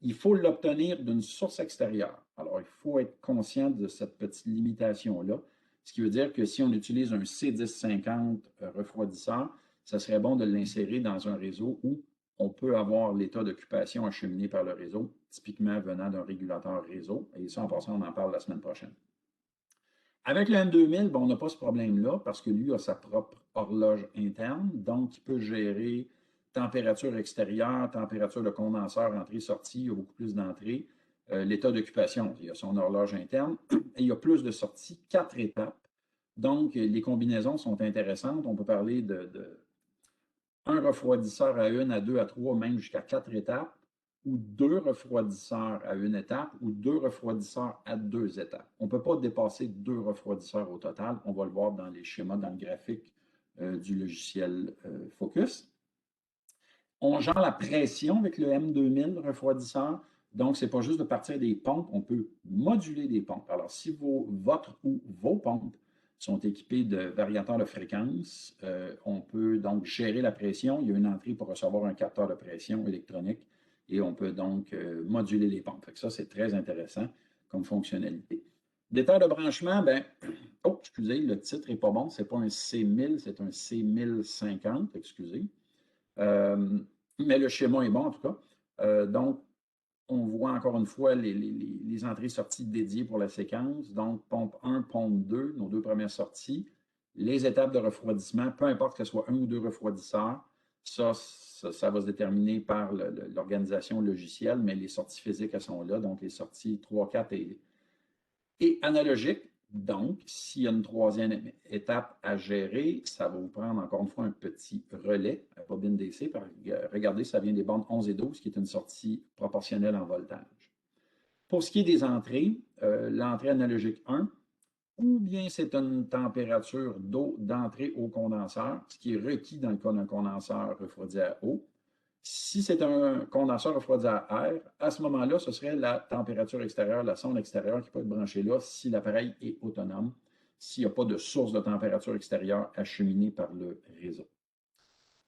Speaker 2: il faut l'obtenir d'une source extérieure. Alors, il faut être conscient de cette petite limitation-là, ce qui veut dire que si on utilise un C1050 refroidisseur, ça serait bon de l'insérer dans un réseau où on peut avoir l'état d'occupation acheminé par le réseau, typiquement venant d'un régulateur réseau. Et ça, en passant, on en parle la semaine prochaine. Avec le M2000, bon, on n'a pas ce problème-là parce que lui a sa propre horloge interne, donc il peut gérer température extérieure, température de condenseur, entrée-sortie, il y a beaucoup plus d'entrées. L'état d'occupation, il y a son horloge interne et il y a plus de sorties, 4 étapes. Donc, les combinaisons sont intéressantes. On peut parler de un refroidisseur à une, à deux, à trois, même jusqu'à 4 étapes, ou 2 refroidisseurs à une étape, ou 2 refroidisseurs à 2 étapes. On ne peut pas dépasser 2 refroidisseurs au total. On va le voir dans les schémas, dans le graphique du logiciel Focus. On gère la pression avec le M2000 refroidisseur. Donc, ce n'est pas juste de partir des pompes, on peut moduler des pompes. Alors, si votre ou vos pompes sont équipés de variateurs de fréquence, on peut donc gérer la pression. Il y a une entrée pour recevoir un capteur de pression électronique et on peut donc moduler les pompes. Ça, c'est très intéressant comme fonctionnalité. Détail de branchement, ben, oh, excusez, le titre n'est pas bon. Ce n'est pas un C1000, c'est un C1050, excusez. Mais le schéma est bon en tout cas. Donc, on voit encore une fois les entrées-sorties dédiées pour la séquence. Donc, pompe 1, pompe 2, nos 2 premières sorties. Les étapes de refroidissement, peu importe que ce soit un ou 2 refroidisseurs, ça va se déterminer par l'organisation logicielle, mais les sorties physiques, elles sont là. Donc, les sorties 3, 4 et analogiques. Donc, s'il y a une troisième étape à gérer, ça va vous prendre encore une fois un petit relais à bobine DC. Regardez, ça vient des bandes 11 et 12, qui est une sortie proportionnelle en voltage. Pour ce qui est des entrées, l'entrée analogique 1, ou bien c'est une température d'eau d'entrée au condenseur, ce qui est requis dans le cas d'un condenseur refroidi à eau. Si c'est un condenseur refroidi à air, à ce moment-là, ce serait la température extérieure, la sonde extérieure qui peut être branchée là si l'appareil est autonome, s'il n'y a pas de source de température extérieure acheminée par le réseau.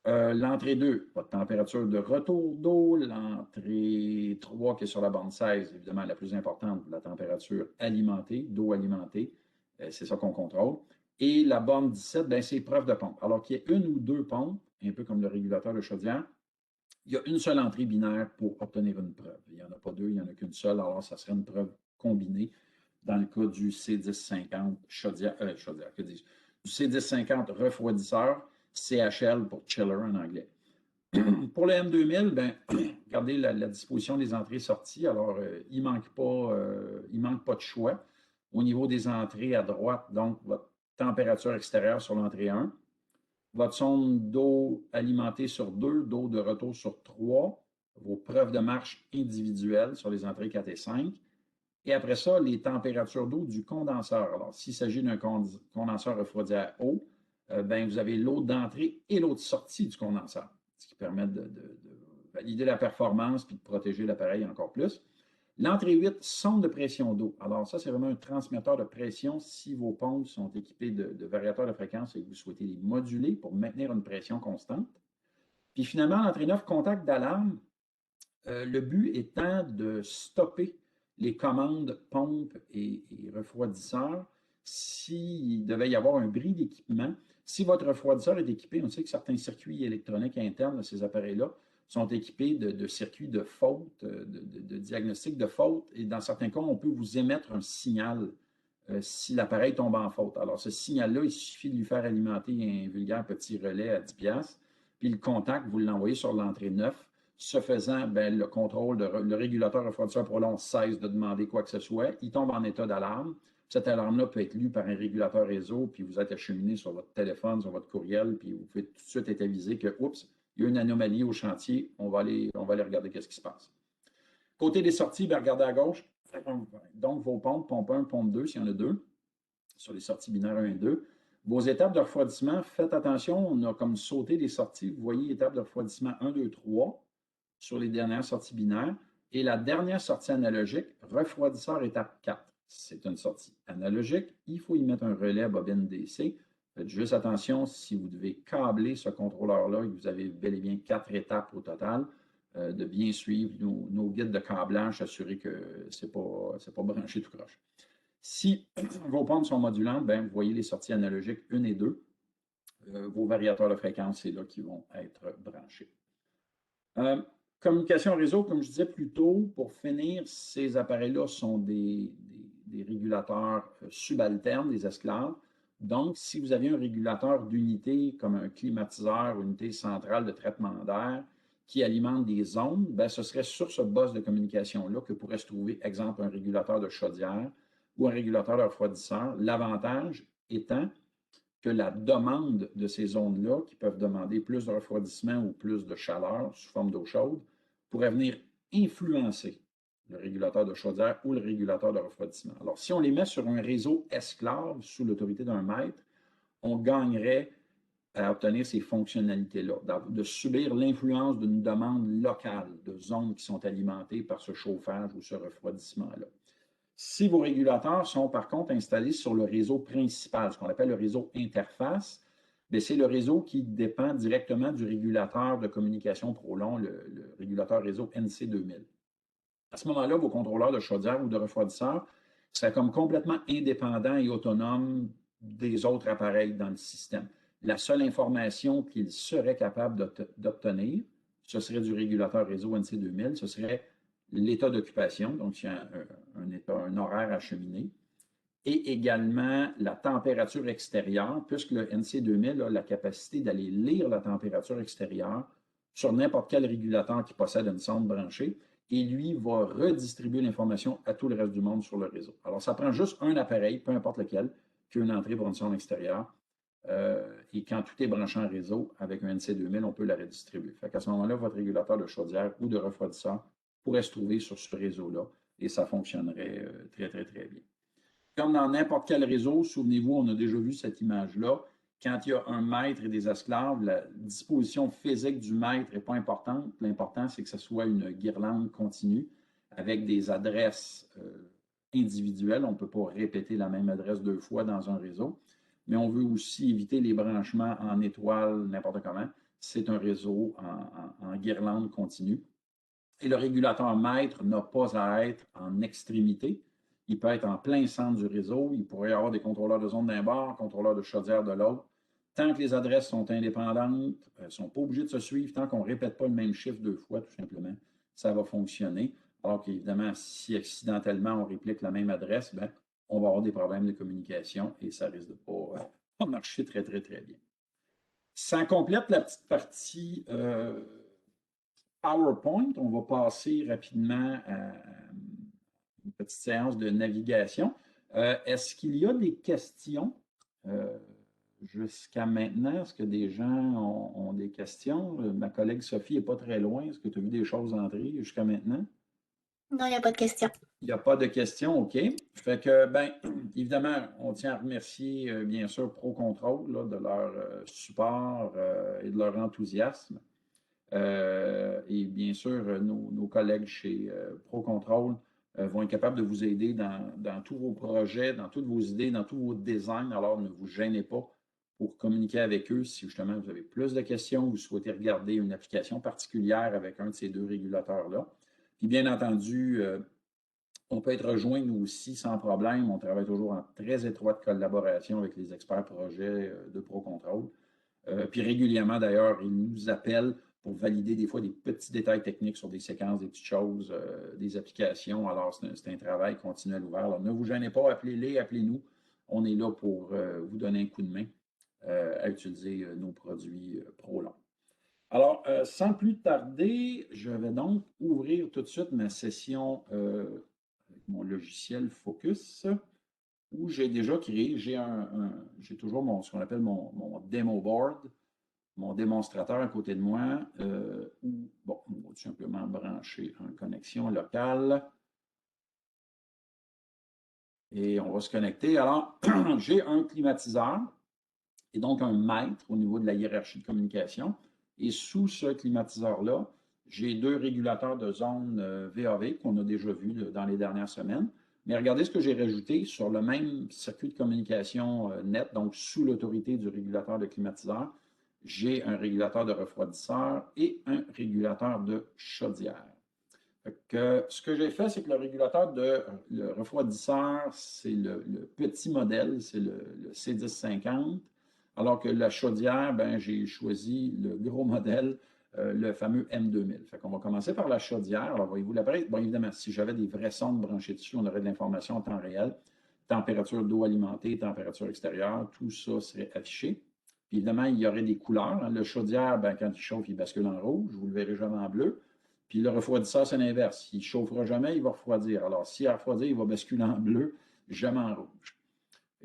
Speaker 2: L'entrée 2, votre température de retour d'eau. L'entrée 3, qui est sur la bande 16, évidemment la plus importante, la température alimentée, d'eau alimentée. C'est ça qu'on contrôle. Et la borne 17, ben, c'est preuve de pompe. Alors qu'il y ait une ou deux pompes, un peu comme le régulateur de chaudière, il y a une seule entrée binaire pour obtenir une preuve. Il n'y en a pas deux, il n'y en a qu'une seule. Alors, ça serait une preuve combinée dans le cas du C1050 chaudière, que dis-je, du C1050 refroidisseur, CHL pour chiller en anglais. Pour le M2000, ben, regardez la disposition des entrées-sorties. Alors, il ne manque pas de choix. Au niveau des entrées à droite, donc, votre température extérieure sur l'entrée 1, votre sonde d'eau alimentée sur 2, d'eau de retour sur 3, vos preuves de marche individuelles sur les entrées 4 et 5. Et après ça, les températures d'eau du condenseur. Alors, s'il s'agit d'un condenseur refroidi à eau, ben, vous avez l'eau d'entrée et l'eau de sortie du condenseur, ce qui permet de valider la performance puis de protéger l'appareil encore plus. L'entrée 8, sonde de pression d'eau. Alors ça, c'est vraiment un transmetteur de pression si vos pompes sont équipées de variateurs de fréquence et que vous souhaitez les moduler pour maintenir une pression constante. Puis finalement, l'entrée 9, contact d'alarme. Le but étant de stopper les commandes pompe et refroidisseur s'il devait y avoir un bris d'équipement. Si votre refroidisseur est équipé, on sait que certains circuits électroniques internes de ces appareils-là sont équipés de circuits de faute, de diagnostic de faute, et dans certains cas, on peut vous émettre un signal si l'appareil tombe en faute. Alors, ce signal-là, il suffit de lui faire alimenter un vulgaire petit relais à 10$, puis le contact, vous l'envoyez sur l'entrée 9. Ce faisant, ben, le contrôle, le régulateur refroidisseur prolong cesse de demander quoi que ce soit. Il tombe en état d'alarme. Cette alarme-là peut être lue par un régulateur réseau, puis vous êtes acheminé sur votre téléphone, sur votre courriel, puis vous pouvez tout de suite être avisé que, oups, il y a une anomalie au chantier, on va aller regarder qu'est-ce qui se passe. Côté des sorties, bien, regardez à gauche, Donc, vos pompes, pompe 1, pompe 2, s'il y en a deux, sur les sorties binaires 1 et 2. Vos étapes de refroidissement, faites attention, on a comme sauté des sorties. Vous voyez étape de refroidissement 1, 2, 3 sur les dernières sorties binaires. Et la dernière sortie analogique, refroidisseur étape 4. C'est une sortie analogique. Il faut y mettre un relais à bobine DC. Faites juste attention, si vous devez câbler ce contrôleur-là et que vous avez bel et bien 4 étapes au total, de bien suivre nos guides de câblage, s'assurer que ce n'est pas branché tout croche. Si vos pompes sont modulantes, ben, vous voyez les sorties analogiques 1 et 2. Vos variateurs de fréquence, c'est là qui vont être branchés. Communication réseau, comme je disais plus tôt, pour finir, ces appareils-là sont des régulateurs subalternes, des esclaves. Donc, si vous aviez un régulateur d'unité comme un climatiseur ou une unité centrale de traitement d'air qui alimente des ondes, ben, ce serait sur ce boss de communication-là que pourrait se trouver, exemple, un régulateur de chaudière ou un régulateur de refroidisseur. L'avantage étant que la demande de ces zones-là, qui peuvent demander plus de refroidissement ou plus de chaleur sous forme d'eau chaude, pourrait venir influencer le régulateur de chaudière ou le régulateur de refroidissement. Alors, si on les met sur un réseau esclave sous l'autorité d'un maître, on gagnerait à obtenir ces fonctionnalités-là, de subir l'influence d'une demande locale de zones qui sont alimentées par ce chauffage ou ce refroidissement-là. Si vos régulateurs sont par contre installés sur le réseau principal, ce qu'on appelle le réseau interface, c'est le réseau qui dépend directement du régulateur de communication Prolon, le régulateur réseau NC2000. À ce moment-là, vos contrôleurs de chaudière ou de refroidisseur seraient comme complètement indépendants et autonomes des autres appareils dans le système. La seule information qu'ils seraient capables d'obtenir, ce serait du régulateur réseau NC2000, ce serait l'état d'occupation, donc s'il y a un horaire acheminé, et également la température extérieure, puisque le NC2000 a la capacité d'aller lire la température extérieure sur n'importe quel régulateur qui possède une sonde branchée, et lui va redistribuer l'information à tout le reste du monde sur le réseau. Alors, ça prend juste un appareil, peu importe lequel, qui a une entrée pour une sonde extérieure, et quand tout est branché en réseau, avec un NC2000, on peut la redistribuer. Fait qu'à ce moment-là, votre régulateur de chaudière ou de refroidisseur pourrait se trouver sur ce réseau-là et ça fonctionnerait très, très, très bien. Comme dans n'importe quel réseau, souvenez-vous, on a déjà vu cette image-là. Quand il y a un maître et des esclaves, la disposition physique du maître n'est pas importante. L'important, c'est que ce soit une guirlande continue avec des adresses individuelles. On ne peut pas répéter la même adresse deux fois dans un réseau. Mais on veut aussi éviter les branchements en étoile, n'importe comment. C'est un réseau en guirlande continue. Et le régulateur maître n'a pas à être en extrémité. Il peut être en plein centre du réseau. Il pourrait y avoir des contrôleurs de zone d'un bord, contrôleurs de chaudière de l'autre. Tant que les adresses sont indépendantes, elles ne sont pas obligées de se suivre, tant qu'on ne répète pas le même chiffre deux fois, tout simplement, ça va fonctionner. Alors qu'évidemment, si accidentellement on réplique la même adresse, ben, on va avoir des problèmes de communication et ça risque de ne pas marcher très, très, très bien. Ça complète la petite partie PowerPoint. On va passer rapidement à une petite séance de navigation. Est-ce qu'il y a des questions jusqu'à maintenant? Est-ce que des gens ont des questions? Ma collègue Sophie n'est pas très loin. Est-ce que tu as vu des choses entrer jusqu'à maintenant?
Speaker 3: Non, il n'y a pas de questions.
Speaker 2: Il n'y a pas de questions, OK. Fait que, ben, évidemment, on tient à remercier, bien sûr, ProControl là, de leur support et de leur enthousiasme. Et bien sûr, nos collègues chez ProControl vont être capables de vous aider dans tous vos projets, dans toutes vos idées, dans tous vos designs. Alors, ne vous gênez pas pour communiquer avec eux si justement vous avez plus de questions ou vous souhaitez regarder une application particulière avec un de ces deux régulateurs-là. Puis bien entendu, on peut être rejoint nous aussi sans problème. On travaille toujours en très étroite collaboration avec les experts projets de ProControl. Puis régulièrement, d'ailleurs, ils nous appellent pour valider des fois des petits détails techniques sur des séquences, des petites choses, des applications. Alors, c'est un travail continuel ouvert. Alors, ne vous gênez pas, appelez-les, appelez-nous. On est là pour vous donner un coup de main à utiliser nos produits ProLong. Alors, sans plus tarder, je vais donc ouvrir tout de suite ma session avec mon logiciel Focus où j'ai déjà créé, j'ai toujours ce qu'on appelle mon demo board, mon démonstrateur à côté de moi, où, bon, on va tout simplement brancher une connexion locale. Et on va se connecter. Alors, j'ai un climatiseur et donc un maître au niveau de la hiérarchie de communication. Et sous ce climatiseur-là, j'ai deux régulateurs de zone VAV qu'on a déjà vus dans les dernières semaines. Mais regardez ce que j'ai rajouté sur le même circuit de communication net, donc sous l'autorité du régulateur de climatiseur. J'ai un régulateur de refroidisseur et un régulateur de chaudière. Ce que j'ai fait, c'est que le régulateur de le refroidisseur, c'est le petit modèle, c'est le C1050, alors que la chaudière, ben, j'ai choisi le gros modèle, le fameux M2000. Fait qu'on va commencer par la chaudière. Alors, voyez-vous l'appareil? Bon, évidemment, si j'avais des vraies sondes branchées dessus, on aurait de l'information en temps réel. Température d'eau alimentée, température extérieure, tout ça serait affiché. Puis évidemment, il y aurait des couleurs, hein. Le chaudière, ben, quand il chauffe, il bascule en rouge. Vous ne le verrez jamais en bleu. Puis le refroidisseur, c'est l'inverse. Il ne chauffera jamais, il va refroidir. Alors, s'il a refroidi, il va basculer en bleu, jamais en rouge.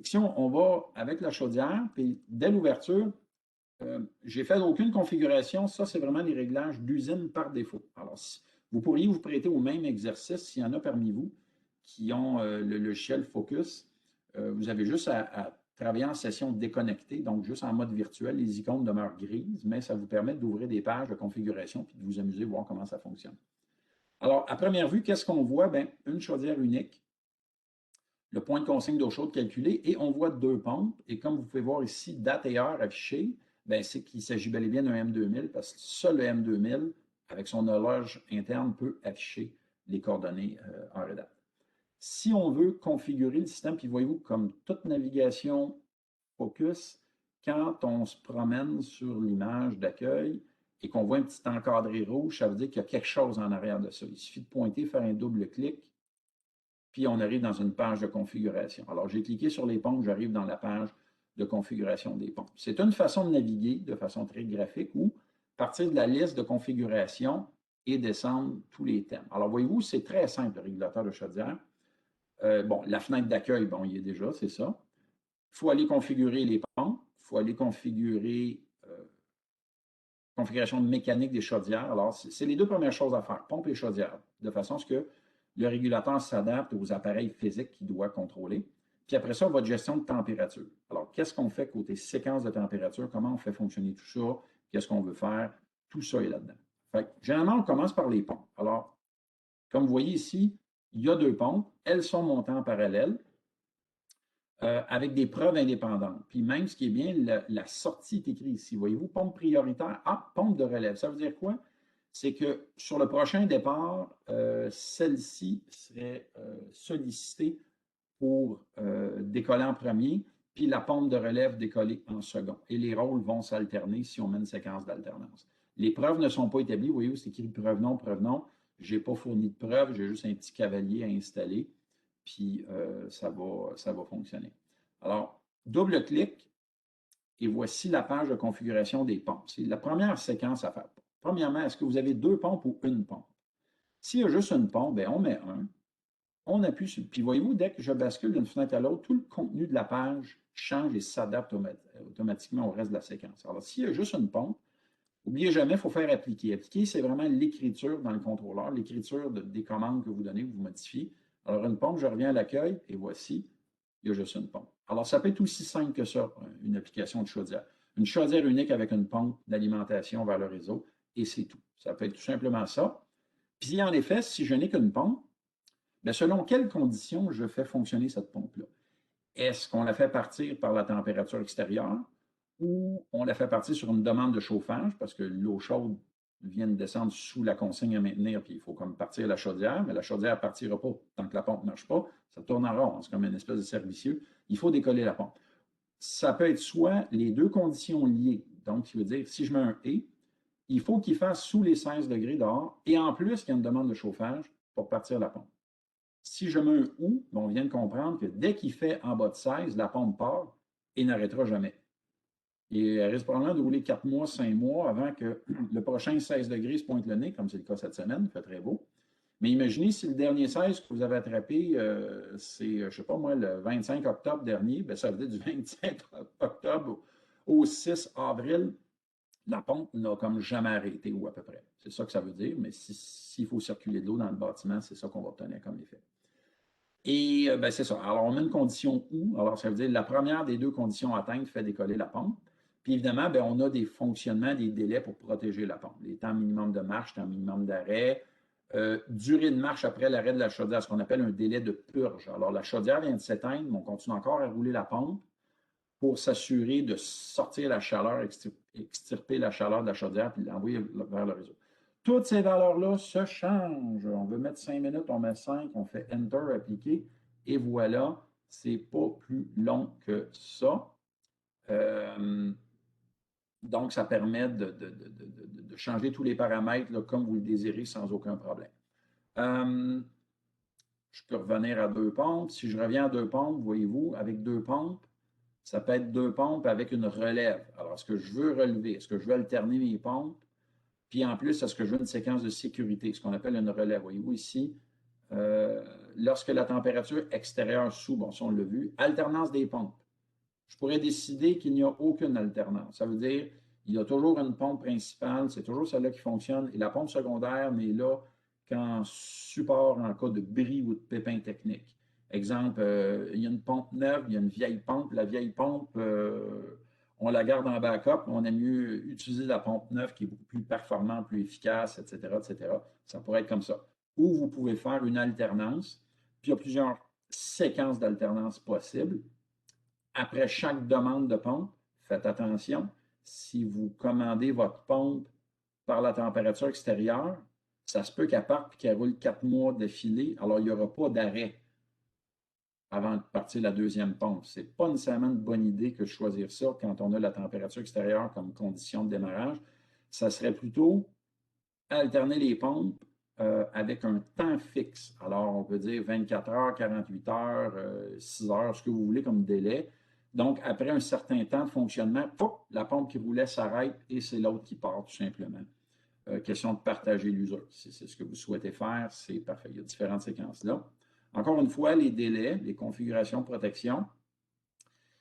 Speaker 2: Si on va avec la chaudière, puis dès l'ouverture, j'ai fait aucune configuration. Ça, c'est vraiment les réglages d'usine par défaut. Alors, vous pourriez vous prêter au même exercice s'il y en a parmi vous qui ont le logiciel Focus. Vous avez juste à travailler en session déconnectée, donc juste en mode virtuel. Les icônes demeurent grises, mais ça vous permet d'ouvrir des pages de configuration puis de vous amuser, voir comment ça fonctionne. Alors, à première vue, qu'est-ce qu'on voit? Bien, une chaudière unique, le point de consigne d'eau chaude calculé, et on voit deux pompes. Et comme vous pouvez voir ici, date et heure affichées, bien, c'est qu'il s'agit bel et bien d'un M2000, parce que seul le M2000, avec son horloge interne, peut afficher les coordonnées heure et date. Si on veut configurer le système, puis voyez-vous, comme toute navigation Focus, quand on se promène sur l'image d'accueil et qu'on voit un petit encadré rouge, ça veut dire qu'il y a quelque chose en arrière de ça. Il suffit de pointer, faire un double clic, puis on arrive dans une page de configuration. Alors, j'ai cliqué sur les pompes, j'arrive dans la page de configuration des pompes. C'est une façon de naviguer de façon très graphique ou partir de la liste de configuration et descendre tous les thèmes. Alors, voyez-vous, c'est très simple, le régulateur de chaudière. Bon, la fenêtre d'accueil, bon, il y est déjà, c'est ça. Il faut aller configurer les pompes, il faut aller configurer configuration mécanique des chaudières. Alors, c'est les deux premières choses à faire, pompe et chaudière, de façon à ce que le régulateur s'adapte aux appareils physiques qu'il doit contrôler. Puis après ça, votre gestion de température. Alors, qu'est-ce qu'on fait côté séquence de température? Comment on fait fonctionner tout ça? Qu'est-ce qu'on veut faire? Tout ça est là-dedans. Généralement, on commence par les pompes. Alors, comme vous voyez ici, il y a deux pompes. Elles sont montées en parallèle avec des preuves indépendantes. Puis même, ce qui est bien, la sortie est écrite ici. Voyez-vous, pompe prioritaire, pompe de relève. Ça veut dire quoi? C'est que sur le prochain départ, celle-ci serait sollicitée pour décoller en premier, puis la pompe de relève décoller en second. Et les rôles vont s'alterner si on met une séquence d'alternance. Les preuves ne sont pas établies. Vous voyez, c'est écrit preuve non, preuve non. Je n'ai pas fourni de preuves, j'ai juste un petit cavalier à installer, puis ça va fonctionner. Alors, double clic, et voici la page de configuration des pompes. C'est la première séquence à faire. Premièrement, est-ce que vous avez deux pompes ou une pompe? S'il y a juste une pompe, bien, on met un. On appuie sur. Puis voyez-vous, dès que je bascule d'une fenêtre à l'autre, tout le contenu de la page change et s'adapte automatiquement au reste de la séquence. Alors, s'il y a juste une pompe, n'oubliez jamais, il faut faire appliquer. Appliquer, c'est vraiment l'écriture dans le contrôleur, l'écriture des commandes que vous donnez, que vous modifiez. Alors, une pompe, je reviens à l'accueil, et voici, il y a juste une pompe. Alors, ça peut être aussi simple que ça, une application de chaudière. Une chaudière unique avec une pompe d'alimentation vers le réseau, et c'est tout. Ça peut être tout simplement ça. Puis, en effet, si je n'ai qu'une pompe, bien, selon quelles conditions je fais fonctionner cette pompe-là? Est-ce qu'on la fait partir par la température extérieure ou on la fait partir sur une demande de chauffage parce que l'eau chaude vient de descendre sous la consigne à maintenir, puis il faut comme partir la chaudière, mais la chaudière ne partira pas tant que la pompe ne marche pas. Ça tourne en rond, c'est comme une espèce de servicieux. Il faut décoller la pompe. Ça peut être soit les deux conditions liées. Donc, ça veut dire, si je mets un « et », il faut qu'il fasse sous les 16 degrés dehors et en plus, il y a une demande de chauffage pour partir la pompe. Si je mets un « ou », on vient de comprendre que dès qu'il fait en bas de 16, la pompe part et n'arrêtera jamais. Et elle risque probablement de rouler 4 mois, 5 mois avant que le prochain 16 degrés se pointe le nez, comme c'est le cas cette semaine, il fait très beau. Mais imaginez si le dernier 16 que vous avez attrapé, c'est, je ne sais pas moi, le 25 octobre dernier, bien, ça veut dire du 25 octobre au 6 avril, la pompe n'a comme jamais arrêté, ou à peu près. C'est ça que ça veut dire, mais s'il faut circuler de l'eau dans le bâtiment, c'est ça qu'on va obtenir comme effet. Et ben, c'est ça. Alors, on met une condition ou. Alors, ça veut dire la première des deux conditions atteintes fait décoller la pompe. Puis évidemment, ben, on a des fonctionnements, des délais pour protéger la pompe. Les temps minimum de marche, temps minimum d'arrêt, durée de marche après l'arrêt de la chaudière, ce qu'on appelle un délai de purge. Alors, la chaudière vient de s'éteindre, mais on continue encore à rouler la pompe pour s'assurer de sortir la chaleur, extirper la chaleur de la chaudière puis l'envoyer vers le réseau. Toutes ces valeurs-là se changent. On veut mettre 5 minutes, on met 5, on fait Enter, appliquer, et voilà, c'est pas plus long que ça. Donc, ça permet de changer tous les paramètres là, comme vous le désirez sans aucun problème. Je peux revenir à 2 pompes. Si je reviens à 2 pompes, voyez-vous, avec 2 pompes, ça peut être 2 pompes avec une relève. Alors, est-ce que je veux relever? Est-ce que je veux alterner mes pompes? Puis en plus, est-ce que je veux une séquence de sécurité, ce qu'on appelle une relève? Voyez-vous ici, lorsque la température extérieure sous, bon, ça on l'a vu, alternance des pompes. Je pourrais décider qu'il n'y a aucune alternance. Ça veut dire qu'il y a toujours une pompe principale, c'est toujours celle-là qui fonctionne, et la pompe secondaire n'est là qu'en support en cas de bris ou de pépin technique. Exemple, il y a une pompe neuve, il y a une vieille pompe. La vieille pompe, on la garde en backup, on aime mieux utiliser la pompe neuve qui est beaucoup plus performante, plus efficace, etc., etc. Ça pourrait être comme ça. Ou vous pouvez faire une alternance, puis il y a plusieurs séquences d'alternance possibles. Après chaque demande de pompe, faites attention, si vous commandez votre pompe par la température extérieure, ça se peut qu'elle parte et qu'elle roule 4 mois d'affilée, alors il n'y aura pas d'arrêt avant de partir la deuxième pompe. Ce n'est pas nécessairement une bonne idée que de choisir ça quand on a la température extérieure comme condition de démarrage. Ça serait plutôt alterner les pompes avec un temps fixe. Alors, on peut dire 24 heures, 48 heures, 6 heures, ce que vous voulez comme délai. Donc, après un certain temps de fonctionnement, la pompe qui roulait s'arrête et c'est l'autre qui part, tout simplement. Question de partager l'usure. Si c'est ce que vous souhaitez faire, c'est parfait. Il y a différentes séquences là. Encore une fois, les délais, les configurations de protection.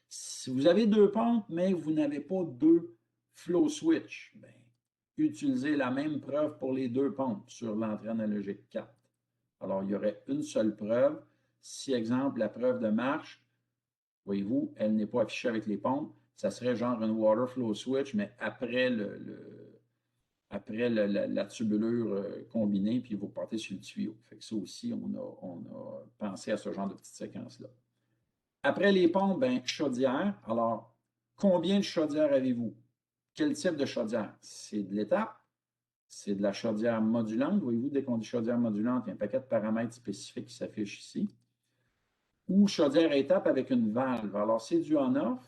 Speaker 2: Si vous avez 2 pompes, mais vous n'avez pas 2 flow switch, bien, utilisez la même preuve pour les 2 pompes sur l'entrée analogique 4. Alors, il y aurait une seule preuve. Si, exemple, la preuve de marche, voyez-vous, elle n'est pas affichée avec les pompes, ça serait genre une water flow switch, mais après la tubulure combinée, puis vous partez sur le tuyau. Fait que ça aussi, on a pensé à ce genre de petite séquence-là. Après les pompes, bien, chaudière. Alors, combien de chaudières avez-vous? Quel type de chaudière? C'est de l'étape, c'est de la chaudière modulante. Voyez-vous, dès qu'on dit chaudière modulante, il y a un paquet de paramètres spécifiques qui s'affichent ici. Ou chaudière à étape avec une valve. Alors, c'est du on-off,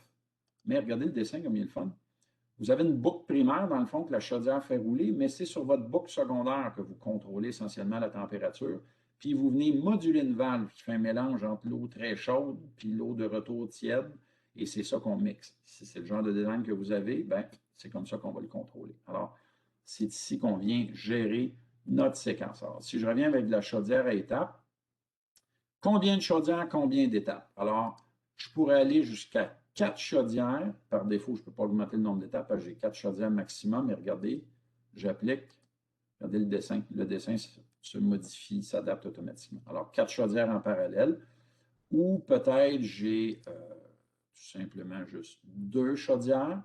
Speaker 2: mais regardez le dessin comme il est le fun. Vous avez une boucle primaire, dans le fond, que la chaudière fait rouler, mais c'est sur votre boucle secondaire que vous contrôlez essentiellement la température. Puis vous venez moduler une valve qui fait un mélange entre l'eau très chaude puis l'eau de retour tiède, et c'est ça qu'on mixe. Si c'est le genre de design que vous avez, ben, c'est comme ça qu'on va le contrôler. Alors, c'est ici qu'on vient gérer notre séquence. Alors, si je reviens avec de la chaudière à étapes, combien de chaudières, combien d'étapes? Alors, je pourrais aller jusqu'à 4 chaudières. Par défaut, je ne peux pas augmenter le nombre d'étapes parce que j'ai 4 chaudières maximum. Et regardez, j'applique. Regardez le dessin. Le dessin se modifie, s'adapte automatiquement. Alors, 4 chaudières en parallèle. Ou peut-être j'ai tout simplement juste 2 chaudières.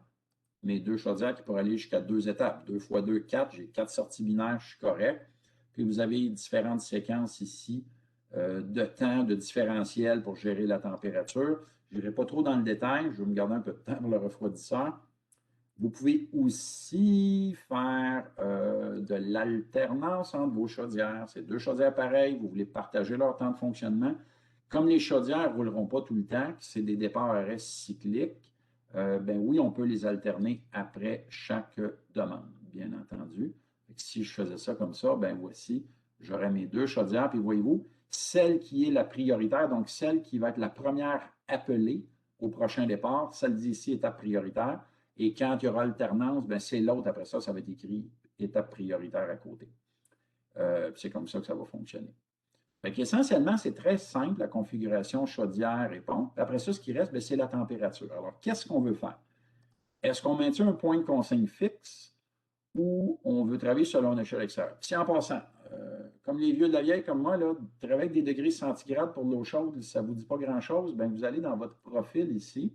Speaker 2: Mais 2 chaudières qui pourraient aller jusqu'à 2 étapes. 2 x 2, 4. J'ai 4 sorties binaires, je suis correct. Puis vous avez différentes séquences ici de temps, de différentiel pour gérer la température. Je n'irai pas trop dans le détail, je vais me garder un peu de temps pour le refroidisseur. Vous pouvez aussi faire de l'alternance entre vos chaudières. C'est 2 chaudières pareilles, vous voulez partager leur temps de fonctionnement. Comme les chaudières ne rouleront pas tout le temps, c'est des départs-arrêts cycliques, ben oui, on peut les alterner après chaque demande, bien entendu. Si je faisais ça comme ça, ben voici, j'aurais mes 2 chaudières, puis voyez-vous, celle qui est la prioritaire, donc celle qui va être la première appelée au prochain départ, celle d'ici étape prioritaire. Et quand il y aura alternance, ben c'est l'autre après ça, ça va être écrit étape prioritaire à côté. C'est comme ça que ça va fonctionner. Essentiellement, c'est très simple, la configuration chaudière et pompe. Après ça, ce qui reste, c'est la température. Alors, qu'est-ce qu'on veut faire? Est-ce qu'on maintient un point de consigne fixe ou on veut travailler selon une échelle extérieure? Si en passant, comme les vieux de la vieille comme moi, là, travailler avec des degrés centigrades pour l'eau chaude, ça ne vous dit pas grand-chose, bien, vous allez dans votre profil ici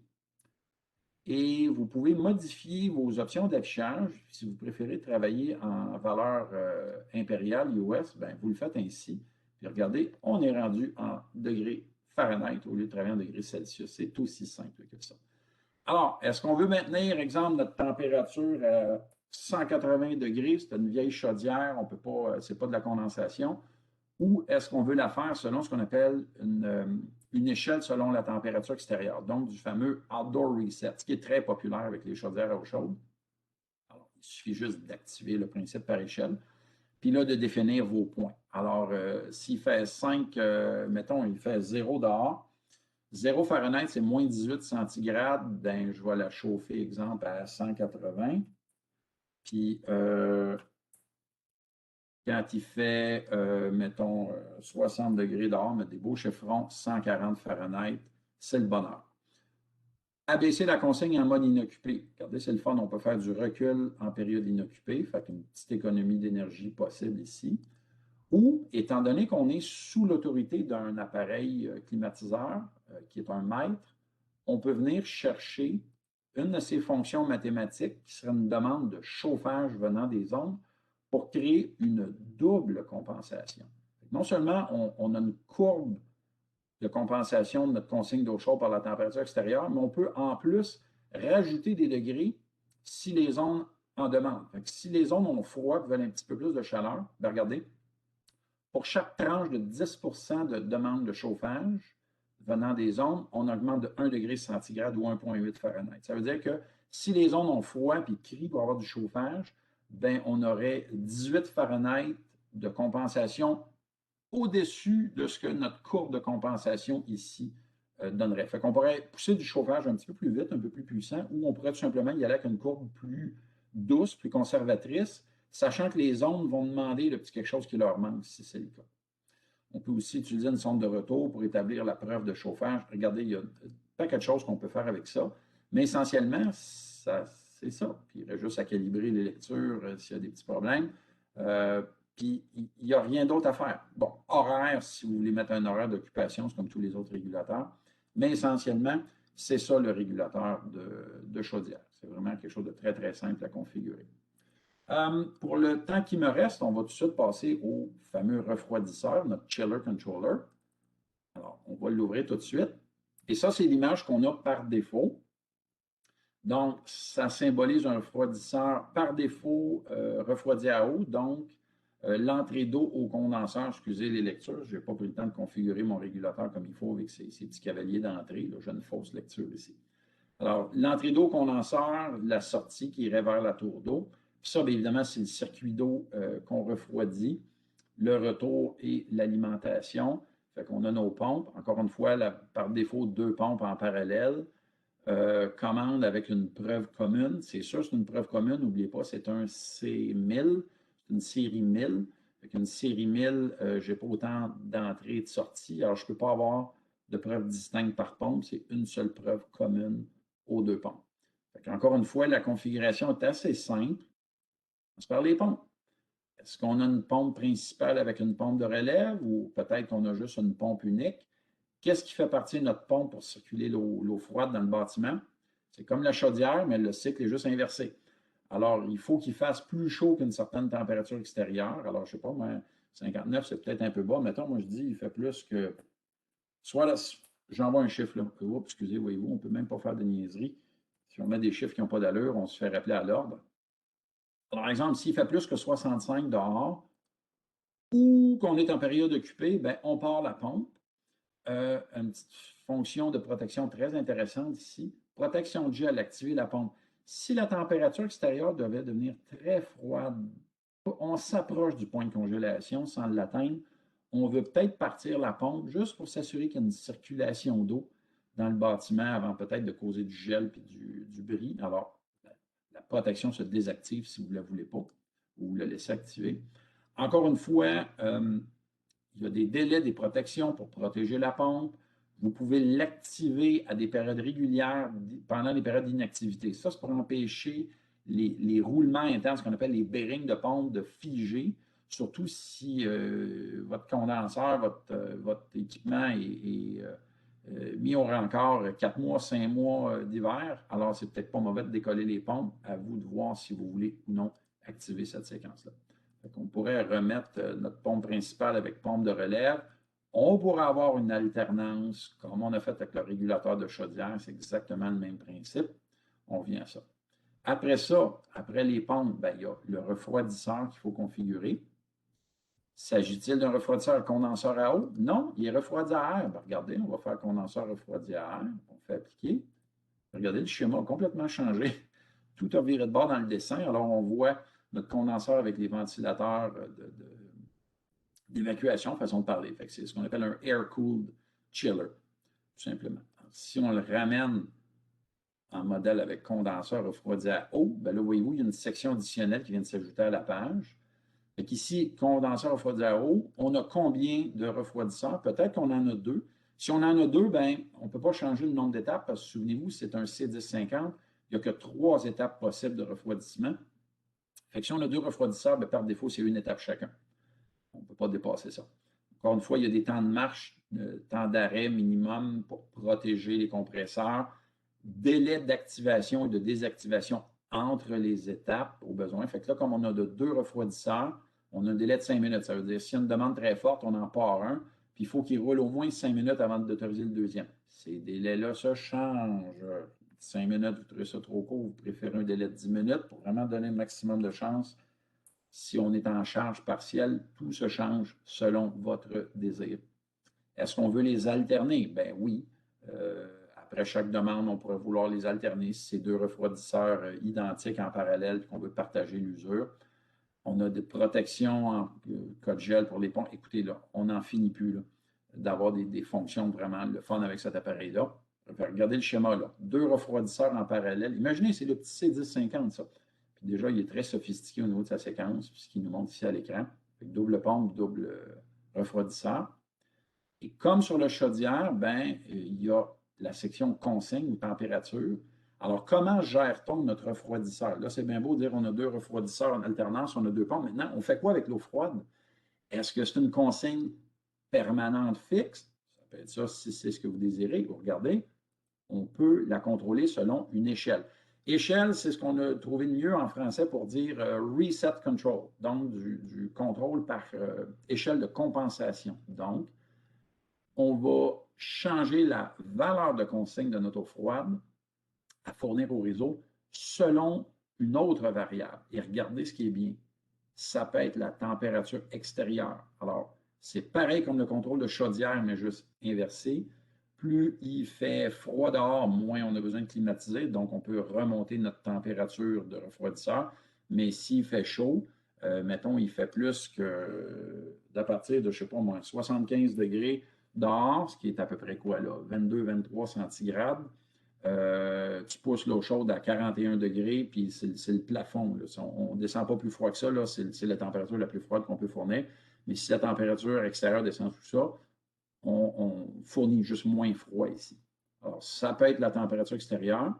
Speaker 2: et vous pouvez modifier vos options d'affichage. Si vous préférez travailler en valeur impériale US, bien, vous le faites ainsi. Puis regardez, on est rendu en degrés Fahrenheit au lieu de travailler en degrés Celsius. C'est aussi simple que ça. Alors, est-ce qu'on veut maintenir, exemple, notre température à 180 degrés? C'est une vieille chaudière, on peut pas, c'est pas de la condensation. Ou est-ce qu'on veut la faire selon ce qu'on appelle une échelle selon la température extérieure, donc du fameux outdoor reset, ce qui est très populaire avec les chaudières à eau chaude. Alors, il suffit juste d'activer le principe par échelle, puis là, de définir vos points. Alors, s'il fait 5, mettons, il fait 0 dehors, 0 Fahrenheit, c'est moins 18 centigrades, ben, je vais la chauffer, exemple, à 180. Puis, quand il fait, mettons, 60 degrés dehors, mettre des beaux chiffrons, 140 Fahrenheit, c'est le bonheur. Abaisser la consigne en mode inoccupé. Regardez, c'est le fun, on peut faire du recul en période inoccupée, fait qu'une petite économie d'énergie possible ici. Ou, étant donné qu'on est sous l'autorité d'un appareil climatiseur, qui est un mètre, on peut venir chercher une de ces fonctions mathématiques qui serait une demande de chauffage venant des ondes pour créer une double compensation. Non seulement on a une courbe de compensation de notre consigne d'eau chaude par la température extérieure, mais on peut en plus rajouter des degrés si les ondes en demandent. Si les ondes ont froid et veulent un petit peu plus de chaleur, bien regardez, pour chaque tranche de 10 de demande de chauffage venant des ondes, on augmente de 1 degré centigrade ou 1,8 Fahrenheit. Ça veut dire que si les ondes ont froid et crient pour avoir du chauffage, ben, on aurait 18 Fahrenheit de compensation au-dessus de ce que notre courbe de compensation ici donnerait. Fait qu'on pourrait pousser du chauffage un petit peu plus vite, un peu plus puissant, ou on pourrait tout simplement y aller avec une courbe plus douce, plus conservatrice, sachant que les ondes vont demander le petit quelque chose qui leur manque, si c'est le cas. On peut aussi utiliser une sonde de retour pour établir la preuve de chauffage. Regardez, il y a pas quelque chose qu'on peut faire avec ça, mais essentiellement, c'est ça. Puis il reste juste à calibrer les lectures s'il y a des petits problèmes. Puis il n'y a rien d'autre à faire. Bon, horaire, si vous voulez mettre un horaire d'occupation, c'est comme tous les autres régulateurs, mais essentiellement, c'est ça le régulateur de chaudière. C'est vraiment quelque chose de très, très simple à configurer. Pour le temps qui me reste, on va tout de suite passer au fameux refroidisseur, notre chiller controller. Alors, on va l'ouvrir tout de suite. Et ça, c'est l'image qu'on a par défaut. Donc, ça symbolise un refroidisseur par défaut refroidi à eau. Donc, l'entrée d'eau au condenseur, excusez les lectures, je n'ai pas pris le temps de configurer mon régulateur comme il faut avec ces petits cavaliers d'entrée. J'ai une fausse lecture ici. Alors, l'entrée d'eau au condenseur, la sortie qui irait vers la tour d'eau. Puis ça, bien évidemment, c'est le circuit d'eau qu'on refroidit, le retour et l'alimentation. Fait qu'on a nos pompes. Encore une fois, par défaut, 2 pompes en parallèle. Commande avec une preuve commune. C'est sûr, c'est une preuve commune. N'oubliez pas, c'est un C1000. C'est une série 1000. Avec une série 1000, je n'ai pas autant d'entrées et de sorties. Alors, je ne peux pas avoir de preuve distincte par pompe. C'est une seule preuve commune aux 2 pompes. Encore une fois, la configuration est assez simple. On se parle des pompes. Est-ce qu'on a une pompe principale avec une pompe de relève ou peut-être qu'on a juste une pompe unique? Qu'est-ce qui fait partie de notre pompe pour circuler l'eau froide dans le bâtiment? C'est comme la chaudière, mais le cycle est juste inversé. Alors, il faut qu'il fasse plus chaud qu'une certaine température extérieure. Alors, je ne sais pas, moi, 59, c'est peut-être un peu bas. Mettons, moi, je dis, il fait plus que... Soit là, j'envoie un chiffre, là. Oups, excusez, voyez-vous, on ne peut même pas faire de niaiserie. Si on met des chiffres qui n'ont pas d'allure, on se fait rappeler à l'ordre. Par exemple, s'il fait plus que 65 dehors ou qu'on est en période occupée, bien, on part la pompe. Une petite fonction de protection très intéressante ici. Protection de gel, activer la pompe. Si la température extérieure devait devenir très froide, on s'approche du point de congélation sans l'atteindre, on veut peut-être partir la pompe juste pour s'assurer qu'il y a une circulation d'eau dans le bâtiment avant peut-être de causer du gel et du bris. Alors, la protection se désactive si vous ne la voulez pas ou vous la laissez activer. Encore une fois, il y a des délais des protections pour protéger la pompe. Vous pouvez l'activer à des périodes régulières pendant les périodes d'inactivité. Ça, c'est pour empêcher les roulements internes, ce qu'on appelle les bearings de pompe, de figer. surtout si votre condenseur, votre équipement est mis au rencard 4 mois, 5 mois d'hiver, alors c'est peut-être pas mauvais de décoller les pompes. À vous de voir si vous voulez ou non activer cette séquence-là. On pourrait remettre notre pompe principale avec pompe de relève. On pourrait avoir une alternance, comme on a fait avec le régulateur de chaudière, c'est exactement le même principe. On revient à ça. Après ça, après les pompes, ben, il y a le refroidisseur qu'il faut configurer. S'agit-il d'un refroidisseur condenseur à eau? Non, il est refroidi à air. Ben, regardez, on va faire condenseur refroidi à air. On fait appliquer. Regardez, le schéma a complètement changé. Tout a viré de bord dans le dessin. Alors, on voit notre condenseur avec les ventilateurs d'évacuation, façon de parler. C'est ce qu'on appelle un air-cooled chiller, tout simplement. Alors, si on le ramène en modèle avec condenseur refroidi à eau, ben là, voyez-vous, il y a une section additionnelle qui vient de s'ajouter à la page. Fait ici, condenseur refroidi à eau, on a combien de refroidisseurs? Peut-être qu'on en a 2. Si on en a 2, ben, on ne peut pas changer le nombre d'étapes parce que souvenez-vous, c'est un C1050. Il n'y a que 3 étapes possibles de refroidissement. Fait que si on a 2 refroidisseurs, ben, par défaut, c'est une étape chacun. On ne peut pas dépasser ça. Encore une fois, il y a des temps de marche, temps d'arrêt minimum pour protéger les compresseurs, délai d'activation et de désactivation entre les étapes au besoin. Fait que là, comme on a de 2 refroidisseurs, on a un délai de 5 minutes. Ça veut dire s'il y a une demande très forte, on en part un, puis il faut qu'il roule au moins 5 minutes avant d'autoriser le deuxième. Ces délais-là, ça change. 5 minutes, vous trouvez ça trop court, vous préférez un délai de 10 minutes pour vraiment donner le maximum de chance. Si on est en charge partielle, tout se change selon votre désir. Est-ce qu'on veut les alterner? Ben oui. Après chaque demande, on pourrait vouloir les alterner si c'est 2 refroidisseurs identiques en parallèle et qu'on veut partager l'usure. On a des protections en cas de gel pour les pompes. Écoutez, là, on n'en finit plus d'avoir des fonctions vraiment le fun avec cet appareil-là. Regardez le schéma là. 2 refroidisseurs en parallèle. Imaginez, c'est le petit C1050, ça. Puis déjà, il est très sophistiqué au niveau de sa séquence, ce qu'il nous montre ici à l'écran. Double pompe, double refroidisseur. Et comme sur le chaudière, ben, il y a la section consigne ou température. Alors, comment gère-t-on notre refroidisseur? Là, c'est bien beau de dire qu'on a 2 refroidisseurs en alternance, on a 2 pompes. Maintenant, on fait quoi avec l'eau froide? Est-ce que c'est une consigne permanente fixe? Ça peut être ça si c'est ce que vous désirez. Vous regardez, on peut la contrôler selon une échelle. Échelle, c'est ce qu'on a trouvé de mieux en français pour dire reset control, donc du contrôle par échelle de compensation. Donc, on va changer la valeur de consigne de notre eau froide à fournir au réseau selon une autre variable. Et regardez ce qui est bien. Ça peut être la température extérieure. Alors, c'est pareil comme le contrôle de chaudière, mais juste inversé. Plus il fait froid dehors, moins on a besoin de climatiser. Donc, on peut remonter notre température de refroidisseur. Mais s'il fait chaud, mettons, il fait plus que d'à partir de, je ne sais pas moi, 75 degrés dehors, ce qui est à peu près quoi là, 22-23 centigrades. Tu pousses l'eau chaude à 41 degrés, puis c'est le plafond. Là. On ne descend pas plus froid que ça, c'est la température la plus froide qu'on peut fournir. Mais si la température extérieure descend sous ça, on fournit juste moins froid ici. Alors, ça peut être la température extérieure,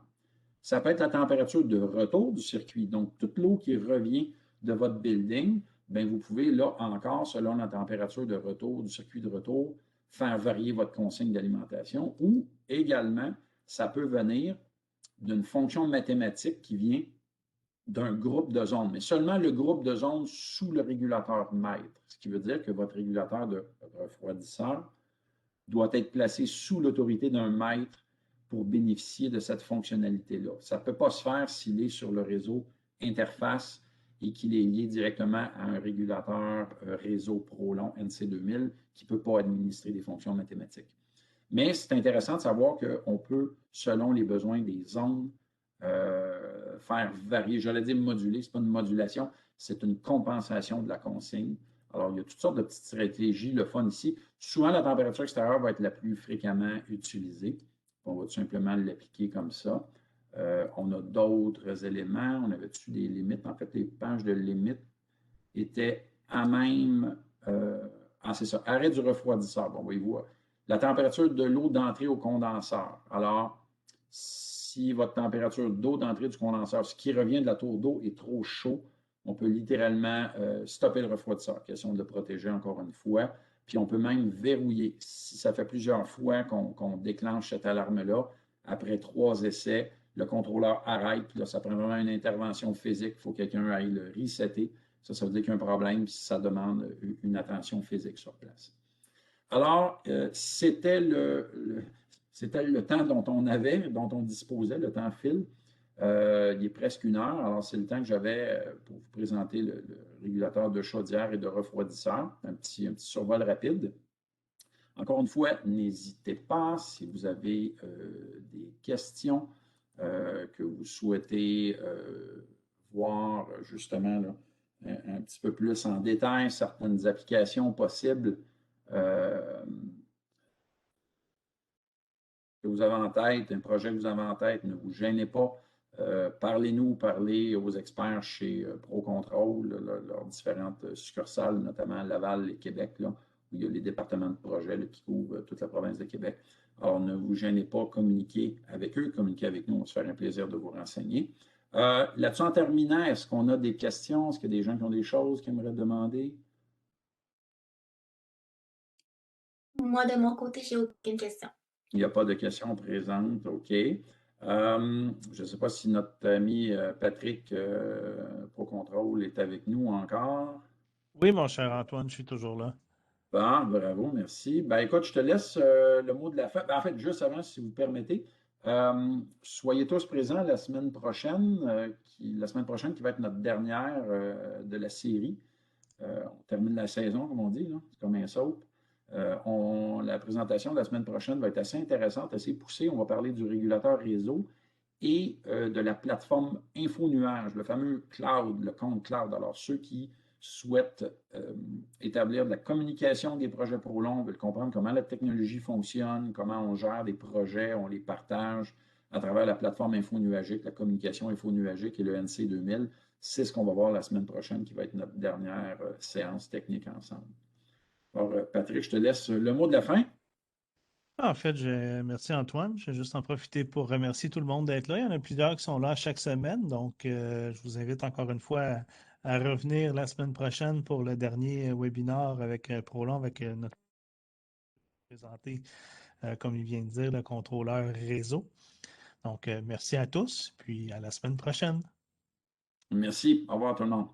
Speaker 2: ça peut être la température de retour du circuit. Donc, toute l'eau qui revient de votre building, bien, vous pouvez, là encore, selon la température de retour du circuit de retour, faire varier votre consigne d'alimentation ou également, ça peut venir d'une fonction mathématique qui vient d'un groupe de zones, mais seulement le groupe de zones sous le régulateur maître, ce qui veut dire que votre régulateur de refroidisseur doit être placé sous l'autorité d'un maître pour bénéficier de cette fonctionnalité-là. Ça ne peut pas se faire s'il est sur le réseau interface et qu'il est lié directement à un régulateur réseau Prolon NC2000 qui ne peut pas administrer des fonctions mathématiques. Mais c'est intéressant de savoir qu'on peut, selon les besoins des zones, faire varier. J'allais dire moduler, ce n'est pas une modulation, c'est une compensation de la consigne. Alors, il y a toutes sortes de petites stratégies, le fun ici. Souvent, la température extérieure va être la plus fréquemment utilisée. On va tout simplement l'appliquer comme ça. On a d'autres éléments. On avait-tu des limites? En fait, les pages de limites étaient à même... c'est ça, arrêt du refroidisseur. Bon, voyez-vous, la température de l'eau d'entrée au condenseur. Alors, si votre température d'eau d'entrée du condenseur, ce qui revient de la tour d'eau, est trop chaud, On peut littéralement stopper le refroidisseur, question de le protéger encore une fois. Puis on peut même verrouiller. Si ça fait plusieurs fois qu'on déclenche cette alarme-là, après 3 essais, le contrôleur arrête. Puis là, ça prend vraiment une intervention physique. Il faut que quelqu'un aille le resetter. Ça veut dire qu'il y a un problème, puis ça demande une attention physique sur place. Alors, c'était le temps dont on avait, dont on disposait, le temps file. Il est presque 1 heure, alors c'est le temps que j'avais pour vous présenter le régulateur de chaudière et de refroidisseur, un petit survol rapide. Encore une fois, n'hésitez pas si vous avez des questions que vous souhaitez voir justement là, un petit peu plus en détail, certaines applications possibles que vous avez en tête, un projet que vous avez en tête, ne vous gênez pas. Parlez-nous, parlez aux experts chez ProControl, leurs différentes succursales, notamment Laval et Québec, là, où il y a les départements de projet là, qui couvrent toute la province de Québec. Alors, ne vous gênez pas, communiquez avec eux, communiquez avec nous, on va se faire un plaisir de vous renseigner. Là-dessus, en terminant, est-ce qu'on a des questions? Est-ce qu'il y a des gens qui ont des choses qu'ils aimeraient demander?
Speaker 3: Moi, de mon côté, j'ai aucune question.
Speaker 2: Il n'y a pas de questions présentes, OK. Je ne sais pas si notre ami Patrick ProControl est avec nous encore.
Speaker 1: Oui, mon cher Antoine, je suis toujours là.
Speaker 2: Bon, bravo, merci. Ben, écoute, je te laisse le mot de la fin. Ben, en fait, juste avant, si vous permettez, soyez tous présents la semaine prochaine, qui va être notre dernière de la série. On termine la saison, comme on dit, là. C'est comme un soap. La présentation de la semaine prochaine va être assez intéressante, assez poussée. On va parler du régulateur réseau et de la plateforme InfoNuage, le fameux cloud, le compte cloud. Alors, ceux qui souhaitent établir de la communication des projets ProLong veulent comprendre comment la technologie fonctionne, comment on gère des projets, on les partage à travers la plateforme InfoNuagique, la communication InfoNuagique et le NC2000. C'est ce qu'on va voir la semaine prochaine, qui va être notre dernière séance technique ensemble. Alors, Patrick, je te laisse le mot de la fin.
Speaker 1: En fait, merci Antoine. Je vais juste en profiter pour remercier tout le monde d'être là. Il y en a plusieurs qui sont là chaque semaine, donc je vous invite encore une fois à revenir la semaine prochaine pour le dernier webinaire avec Prolon, avec notre présenté, comme il vient de dire, le contrôleur réseau. Donc, merci à tous, puis à la semaine prochaine.
Speaker 2: Merci. Au revoir tout le monde.